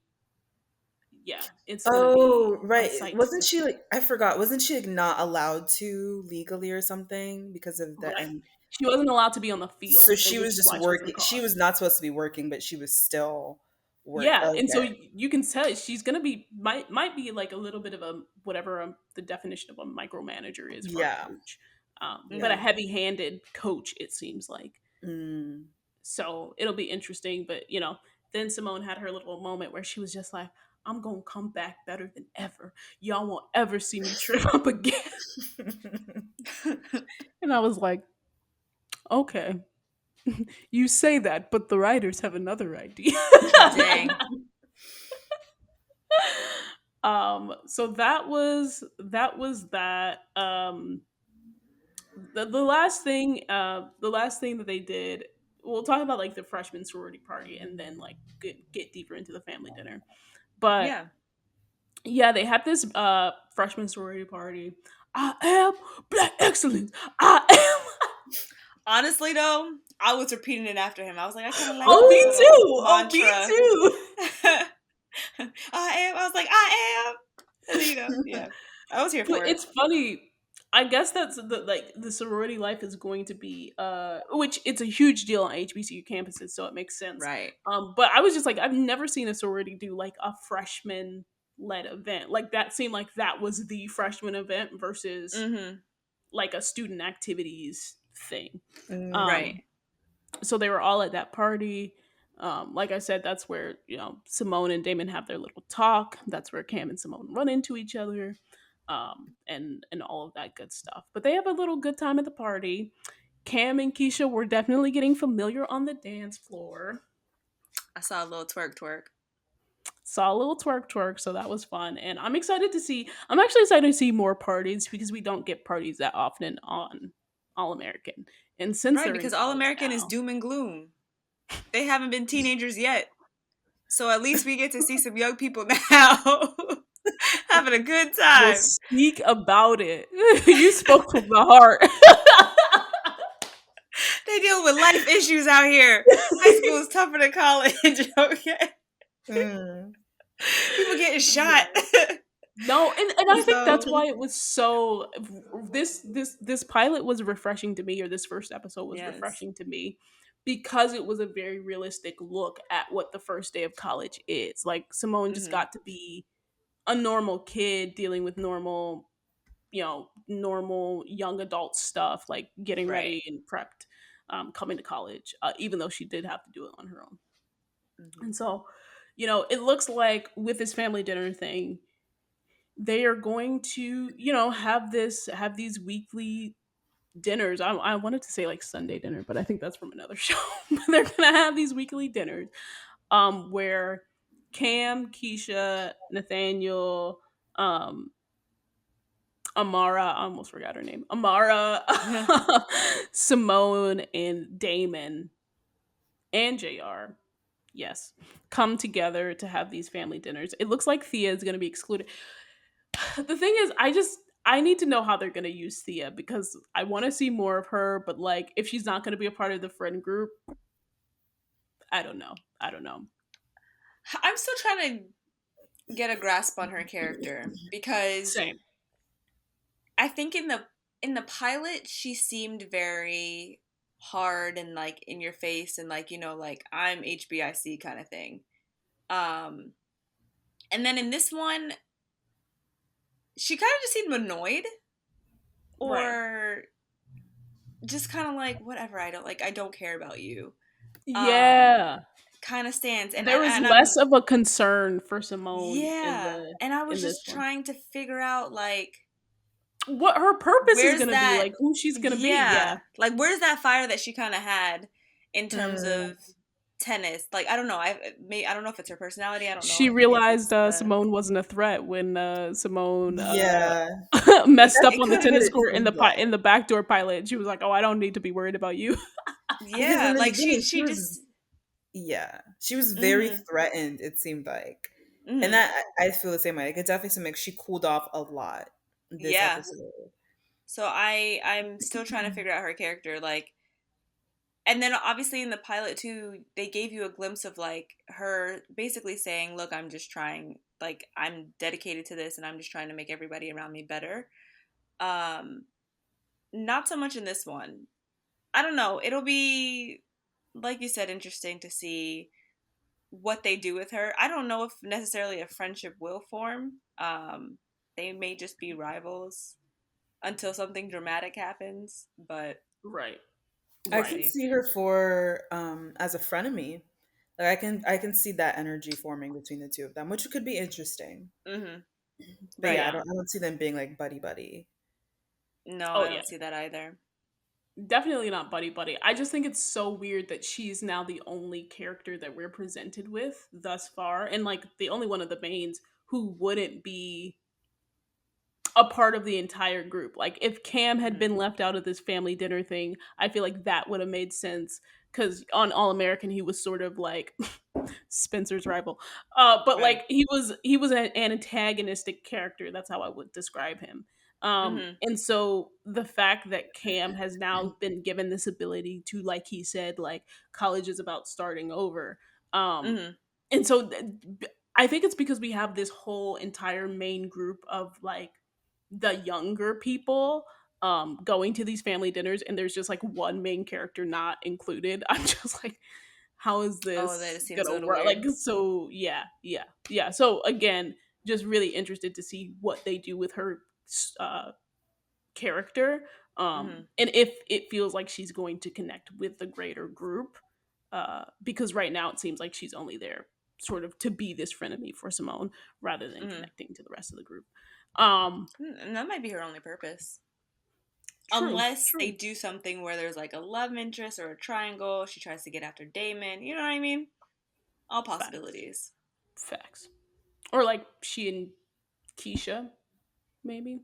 Speaker 1: yeah, it's gonna be
Speaker 3: Oh,
Speaker 1: a
Speaker 3: right.
Speaker 1: sight to
Speaker 3: Wasn't she
Speaker 1: behold.
Speaker 3: like, I forgot, wasn't she like not allowed to legally or something because of the,
Speaker 1: Right.
Speaker 3: and
Speaker 1: She wasn't allowed to be on the
Speaker 3: so
Speaker 1: field. It
Speaker 3: she
Speaker 1: was
Speaker 3: was just
Speaker 1: why she was in the
Speaker 3: working.
Speaker 1: car.
Speaker 3: She was not supposed to be working, but she was still work.
Speaker 1: Yeah, and so
Speaker 3: Okay.
Speaker 1: you can tell she's gonna be might be like a little bit of a whatever the definition of a micromanager is for a
Speaker 3: Yeah.
Speaker 1: coach, but a
Speaker 3: Yeah.
Speaker 2: Mm-hmm.
Speaker 1: heavy-handed coach it seems like.
Speaker 3: Mm.
Speaker 1: So it'll be interesting, but then Simone had her little moment where she was just like, "I'm gonna come back better than ever. Y'all won't ever see me trip up again." And I was like, "Okay, you say that, but the writers have another idea."
Speaker 2: Dang.
Speaker 1: So that was that. The last thing that they did, we'll talk about like the freshman sorority party and then like get deeper into the family dinner. But
Speaker 2: Yeah.
Speaker 1: yeah, they had this freshman sorority party. I am black excellence. I am.
Speaker 2: Honestly, though, I was repeating it after him. I was like, I kind of like
Speaker 1: Oh,
Speaker 2: this
Speaker 1: me
Speaker 2: little
Speaker 1: too. Oh, me
Speaker 2: mantra.
Speaker 1: too.
Speaker 2: I am. I was like, I am. And then, yeah, I was here
Speaker 1: But
Speaker 2: for it.
Speaker 1: it's funny. I guess that's the like the sorority life is going to be which it's a huge deal on HBCU campuses, so it makes sense.
Speaker 2: Right.
Speaker 1: But I was just like I've never seen a sorority do like a freshman led event. Like that seemed like that was the freshman event versus
Speaker 2: Mm-hmm.
Speaker 1: like a student activities thing.
Speaker 3: Mm.
Speaker 2: Right.
Speaker 1: Um so they were all at that party. Like I said, that's where Simone and Damon have their little talk. That's where Cam and Simone run into each other, and all of that good stuff. But they have a little good time at the party. Cam and Keisha were definitely getting familiar on the dance floor.
Speaker 2: I saw a little twerk twerk.
Speaker 1: Saw a little twerk twerk, so that was fun. And I'm excited to see. I'm actually excited to see more parties because we don't get parties that often on All American. And since
Speaker 2: Right,
Speaker 1: they're in
Speaker 2: because All
Speaker 1: college
Speaker 2: American is
Speaker 1: now,
Speaker 2: doom and gloom. They haven't been teenagers yet. So at least we get to see some young people now having a good
Speaker 1: will
Speaker 2: time.
Speaker 1: speak about it. You spoke from the heart.
Speaker 2: They deal with life issues out here. High school is tougher than college, okay?
Speaker 3: Mm.
Speaker 2: People getting
Speaker 1: Yeah.
Speaker 2: shot.
Speaker 1: No, and I think that's
Speaker 2: So,
Speaker 1: why it was so this pilot was refreshing to me, or this first episode was
Speaker 2: yes.
Speaker 1: refreshing to me because it was a very realistic look at what the first day of college is. Like Simone just
Speaker 2: Mm-hmm.
Speaker 1: got to be a normal kid dealing with normal, normal young adult stuff, like getting
Speaker 2: Right.
Speaker 1: ready and prepped, coming to college, even though she did have to do it on her own.
Speaker 2: Mm-hmm.
Speaker 1: And so, it looks like with this family dinner thing, they are going to, have these weekly dinners. I wanted to say like Sunday dinner, but I think that's from another show. But they're gonna have these weekly dinners, where Cam, Keisha, Nathaniel, um, Amara, I almost forgot her name. Amara, Simone, and Damon and JR, yes, come together to have these family dinners. It looks like Thea is going to be excluded. The thing is, I need to know how they're going to use Thea because I want to see more of her, but like if she's not going to be a part of the friend group, I don't know. I don't know.
Speaker 2: I'm still trying to get a grasp on her character because
Speaker 1: Same.
Speaker 2: I think in the pilot she seemed very hard and like in your face and like like I'm HBIC kind of thing. Um and then in this one she kind of just seemed annoyed
Speaker 1: Right.
Speaker 2: or just kind of like whatever, I don't care about you. Um
Speaker 1: Yeah.
Speaker 2: kind of stands and
Speaker 1: There was
Speaker 2: and
Speaker 1: less
Speaker 2: I'm
Speaker 1: of a concern for Simone
Speaker 2: yeah, and I was
Speaker 1: in this
Speaker 2: just
Speaker 1: one.
Speaker 2: trying to figure out like
Speaker 1: What her purpose is
Speaker 2: where's
Speaker 1: going to be,
Speaker 2: that
Speaker 1: like who she's going to be.
Speaker 2: yeah
Speaker 1: Yeah.
Speaker 2: like where's that fire that she kind of had in terms
Speaker 3: Mm.
Speaker 2: of tennis. Like I don't know, I don't know if it's her personality, I don't
Speaker 1: She
Speaker 2: know if
Speaker 1: realized
Speaker 2: it's the
Speaker 1: Simone wasn't a threat when Simone
Speaker 3: Yeah.
Speaker 1: messed up
Speaker 3: That's
Speaker 2: it
Speaker 1: on the
Speaker 2: could
Speaker 3: kind
Speaker 2: have
Speaker 3: of what
Speaker 1: tennis
Speaker 3: it
Speaker 1: court
Speaker 3: seemed
Speaker 1: in
Speaker 3: like.
Speaker 1: the backdoor pilot. She was like, "Oh, I don't need to be worried about you."
Speaker 3: Because in
Speaker 2: yeah
Speaker 3: the
Speaker 2: like she
Speaker 3: beginning, she
Speaker 2: she
Speaker 3: was,
Speaker 2: just
Speaker 3: yeah, she was very
Speaker 2: mhm
Speaker 3: threatened, it seemed like. And
Speaker 2: mhm
Speaker 3: that, I feel the same way. Like, it definitely seemed like she cooled off a lot this
Speaker 2: yeah,
Speaker 3: episode.
Speaker 2: so I'm still trying to figure out her character like. And then obviously in the pilot too, they gave you a glimpse of like her basically saying, "Look, I'm just trying, like I'm dedicated to this and I'm just trying to make everybody around me better." Um not so much in this one. I don't know. It'll be like you said interesting to see what they do with her. I don't know if necessarily a friendship will form. They may just be rivals until something dramatic happens, but
Speaker 1: Right.
Speaker 3: I
Speaker 2: we'll
Speaker 3: can
Speaker 1: Right.
Speaker 2: see.
Speaker 3: see her for as a frenemy. Like, I can see that energy forming between the two of them, which could be interesting.
Speaker 2: Mhm.
Speaker 3: But yeah,
Speaker 2: Right.
Speaker 1: Yeah.
Speaker 3: I don't see them being like buddy buddy.
Speaker 2: No,
Speaker 1: Oh
Speaker 2: I
Speaker 1: yeah.
Speaker 2: don't see that either.
Speaker 1: Definitely not buddy buddy. I just think it's so weird that she's now the only character that we're presented with thus far, and like the only one of the mains who wouldn't be a part of the entire group. Like if Cam had
Speaker 2: Mhm.
Speaker 1: been left out of this family dinner thing, I feel like that would have made sense because on All American he was sort of like Spencer's rival. But
Speaker 2: Right.
Speaker 1: like he was an antagonistic character. That's how I would describe him.
Speaker 2: Mhm.
Speaker 1: And so the fact that Cam has now been given this ability to, like he said, like college is about starting over. Um,
Speaker 2: Mhm.
Speaker 1: and so I think it's because we have this whole entire main group of like the younger people, going to these family dinners and there's just like one main character not included. I'm just like, how is
Speaker 2: Oh, that
Speaker 1: this
Speaker 2: it seems a
Speaker 1: gonna
Speaker 2: little
Speaker 1: work? Like,
Speaker 2: weird.
Speaker 1: so yeah. So again, just really interested to see what they do with her uh character,
Speaker 2: Hmm.
Speaker 1: and if it feels like she's going to connect with the greater group, because right now it seems like she's only there sort of to be this frenemy for Simone rather than
Speaker 2: Hmm.
Speaker 1: connecting to the rest of the group. um
Speaker 2: And that might be her only purpose.
Speaker 1: True,
Speaker 2: Unless they
Speaker 1: true.
Speaker 2: do something where there's like a love interest or a triangle, she tries to get after Damon. You know what I mean? All
Speaker 1: Facts,
Speaker 2: possibilities.
Speaker 1: facts. Or like she and Keisha, maybe.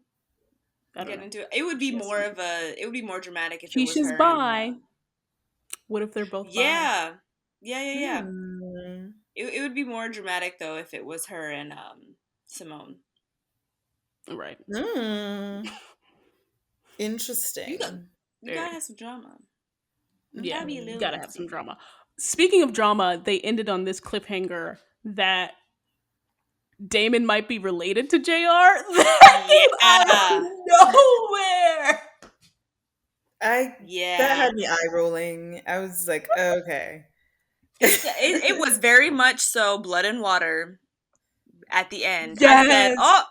Speaker 1: I don't
Speaker 2: Get
Speaker 1: know.
Speaker 2: into it. It would be
Speaker 1: She has
Speaker 2: more
Speaker 1: some.
Speaker 2: of a. It would be more dramatic if it was
Speaker 1: Keisha's
Speaker 2: her and.
Speaker 1: bi. What if they're both bi?
Speaker 2: Yeah, yeah.
Speaker 3: Hmm.
Speaker 2: It would be more dramatic though if it was her and Simone.
Speaker 1: Right.
Speaker 3: Mm.
Speaker 2: You got
Speaker 3: Interesting.
Speaker 2: you gotta
Speaker 1: Very.
Speaker 2: have some drama. It
Speaker 1: Yeah,
Speaker 2: gotta be a little
Speaker 1: gotta have some
Speaker 2: lively.
Speaker 1: drama. Speaking of drama, they ended on this cliffhanger that Damon might be related to JR. That came out of
Speaker 2: Yeah,
Speaker 1: nowhere.
Speaker 3: I that
Speaker 2: yeah.
Speaker 3: had me eye rolling. I was like, okay.
Speaker 2: It was very much so blood and water at the end. I said,
Speaker 1: Yes.
Speaker 2: "Oh,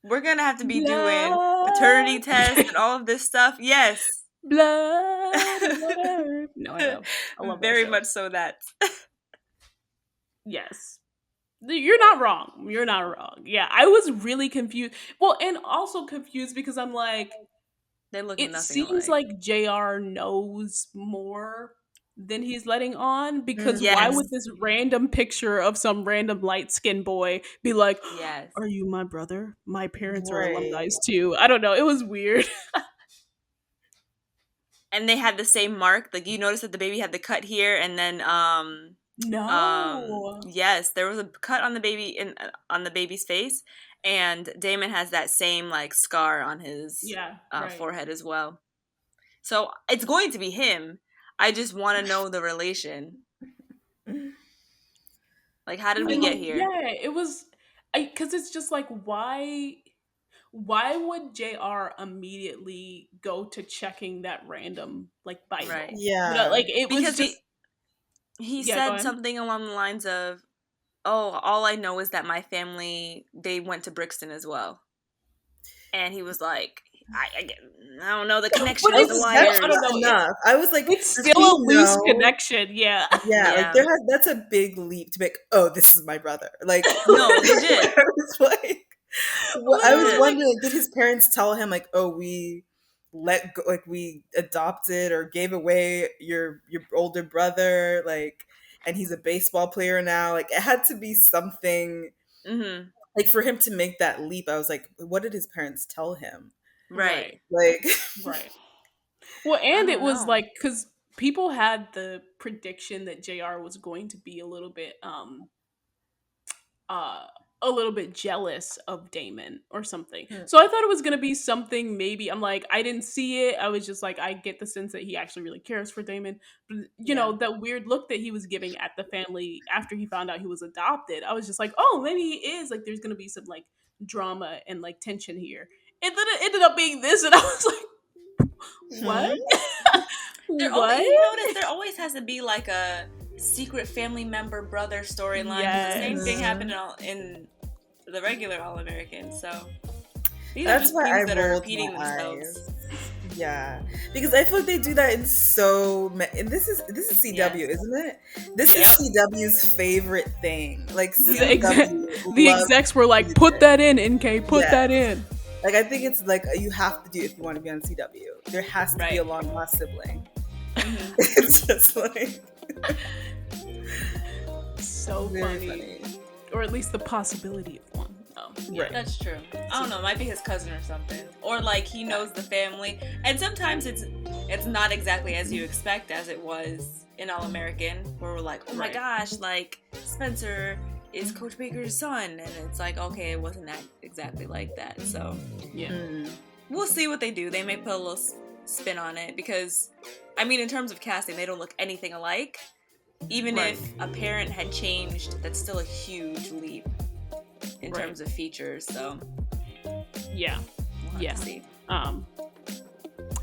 Speaker 2: we're gonna have to be doing paternity
Speaker 1: Blood.
Speaker 2: tests and all of this stuff." Yes,
Speaker 1: Blood and water. No, I know. I love that
Speaker 2: very
Speaker 1: show.
Speaker 2: much so. That
Speaker 1: Yes. You're not wrong. You're not wrong. Yeah, I was really confused. Well, and also confused because I'm like,
Speaker 2: they look
Speaker 1: it
Speaker 2: nothing
Speaker 1: seems
Speaker 2: alike.
Speaker 1: like JR knows more than he's letting on, because why
Speaker 3: Mhm.
Speaker 1: would
Speaker 2: Yes,
Speaker 1: this random picture of some random light skinned boy be like,
Speaker 2: yes.
Speaker 1: are you my brother? My parents are alumni
Speaker 3: Right.
Speaker 1: too. I don't know. It was weird.
Speaker 2: And they had the same mark. Like you notice that the baby had the cut here, and then
Speaker 1: No.
Speaker 2: yes, there was a cut on the baby on the baby's face, and Damon has that same like scar on his
Speaker 1: Yeah, right.
Speaker 2: forehead as well. So it's going to be him. I just want to know the relation. Like, how did we
Speaker 1: And like,
Speaker 2: get here?
Speaker 1: yeah, it was, because it's just like, why would JR immediately go to checking that random like
Speaker 2: Right.
Speaker 1: Bible?
Speaker 3: Yeah.
Speaker 1: Like it was
Speaker 2: Because
Speaker 1: just,
Speaker 2: he
Speaker 1: yeah, go
Speaker 2: said
Speaker 1: ahead.
Speaker 2: something along the lines of, "Oh, all I know is that my family they went to Brixton as well," and he was like, I don't know the
Speaker 1: But
Speaker 2: connection of the
Speaker 1: it's still,
Speaker 3: That's
Speaker 1: I
Speaker 2: wires."
Speaker 1: don't
Speaker 3: not
Speaker 1: know,
Speaker 3: enough. I was like,
Speaker 1: it's
Speaker 3: does
Speaker 1: still
Speaker 3: he
Speaker 1: a loose
Speaker 3: know?
Speaker 1: connection, yeah.
Speaker 3: Yeah, like
Speaker 2: Yeah.
Speaker 3: that's a big leap to make. Oh, this is my brother. Like
Speaker 2: No,
Speaker 3: I
Speaker 2: legit.
Speaker 3: was like, I was
Speaker 1: Literally,
Speaker 2: Legit.
Speaker 1: like,
Speaker 3: wondering, did his parents tell him like, oh, we let go, like we adopted or gave away your older brother, like, and he's a baseball player now. Like it had to be something
Speaker 2: Mm-hmm.
Speaker 3: like for him to make that leap. I was like, what did his parents tell him?
Speaker 2: Right.
Speaker 1: right,
Speaker 3: Like,
Speaker 1: right. Well,
Speaker 2: I
Speaker 1: and it
Speaker 2: don't
Speaker 1: was
Speaker 2: know.
Speaker 1: like, because people had the prediction that JR was going to be uh a little bit jealous of Damon or something.
Speaker 3: hmm,
Speaker 1: So I thought it was gonna be something, maybe, I'm like, I didn't see it. I was just like, I get the sense that he actually really cares for Damon. But
Speaker 2: Yeah.
Speaker 1: that weird look that he was giving at the family after he found out he was adopted, I was just like, oh, maybe he is, like, there's gonna be some like drama and like tension here. And then it ended up being this, and I was like, what?
Speaker 3: hmm,
Speaker 1: What?
Speaker 2: You notice there always has to be like a secret family member brother storyline because the same thing
Speaker 1: Yes.
Speaker 2: happened
Speaker 3: hmm.
Speaker 2: in the regular All American. So these are
Speaker 3: That's
Speaker 2: just
Speaker 3: why I
Speaker 2: themes that are
Speaker 3: rolled my
Speaker 2: repeating themselves.
Speaker 3: eyes. Yeah, because I feel like they do that in so many. And this is CW,
Speaker 2: Yes.
Speaker 3: isn't it? This is
Speaker 1: Yeah.
Speaker 3: CW's favorite thing. Like
Speaker 1: The
Speaker 2: Yep.
Speaker 1: exec
Speaker 3: CW
Speaker 1: the
Speaker 3: loves
Speaker 1: execs were
Speaker 3: to
Speaker 1: like,
Speaker 3: do
Speaker 1: put
Speaker 3: this.
Speaker 1: that in, NK, put
Speaker 3: Yeah,
Speaker 1: that in.
Speaker 3: like I think it's like you have to do it if you want to be on CW. There has to be a
Speaker 2: Right.
Speaker 3: long lost sibling.
Speaker 2: Mm-hmm.
Speaker 3: It's just like
Speaker 1: So
Speaker 3: very
Speaker 1: funny.
Speaker 3: funny.
Speaker 1: Or at least the possibility of one.
Speaker 3: Right.
Speaker 2: That's true. I don't know. It might be his cousin or something, or like he knows the family. And sometimes it's not exactly as you expect, as it was in All American, where we're like, oh my
Speaker 1: Right.
Speaker 2: gosh, like Spencer is Coach Baker's son, and it's like, okay, it wasn't that exactly like that. So
Speaker 1: Yeah.
Speaker 3: Mm.
Speaker 2: we'll see what they do. They may put a little spin on it because, I mean, in terms of casting, they don't look anything alike. Even
Speaker 1: Right.
Speaker 2: if a parent had changed, that's still a huge leap in
Speaker 1: Right.
Speaker 2: terms of features. So
Speaker 1: Yeah.
Speaker 2: we'll have
Speaker 1: Yeah.
Speaker 2: to see.
Speaker 1: Um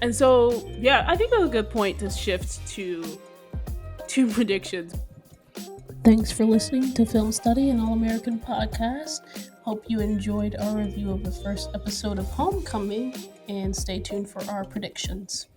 Speaker 1: And so, yeah, I think that's a good point to shift to predictions. Thanks for listening to Film Study and All American podcast. Hope you enjoyed our review of the first episode of Homecoming, and stay tuned for our predictions.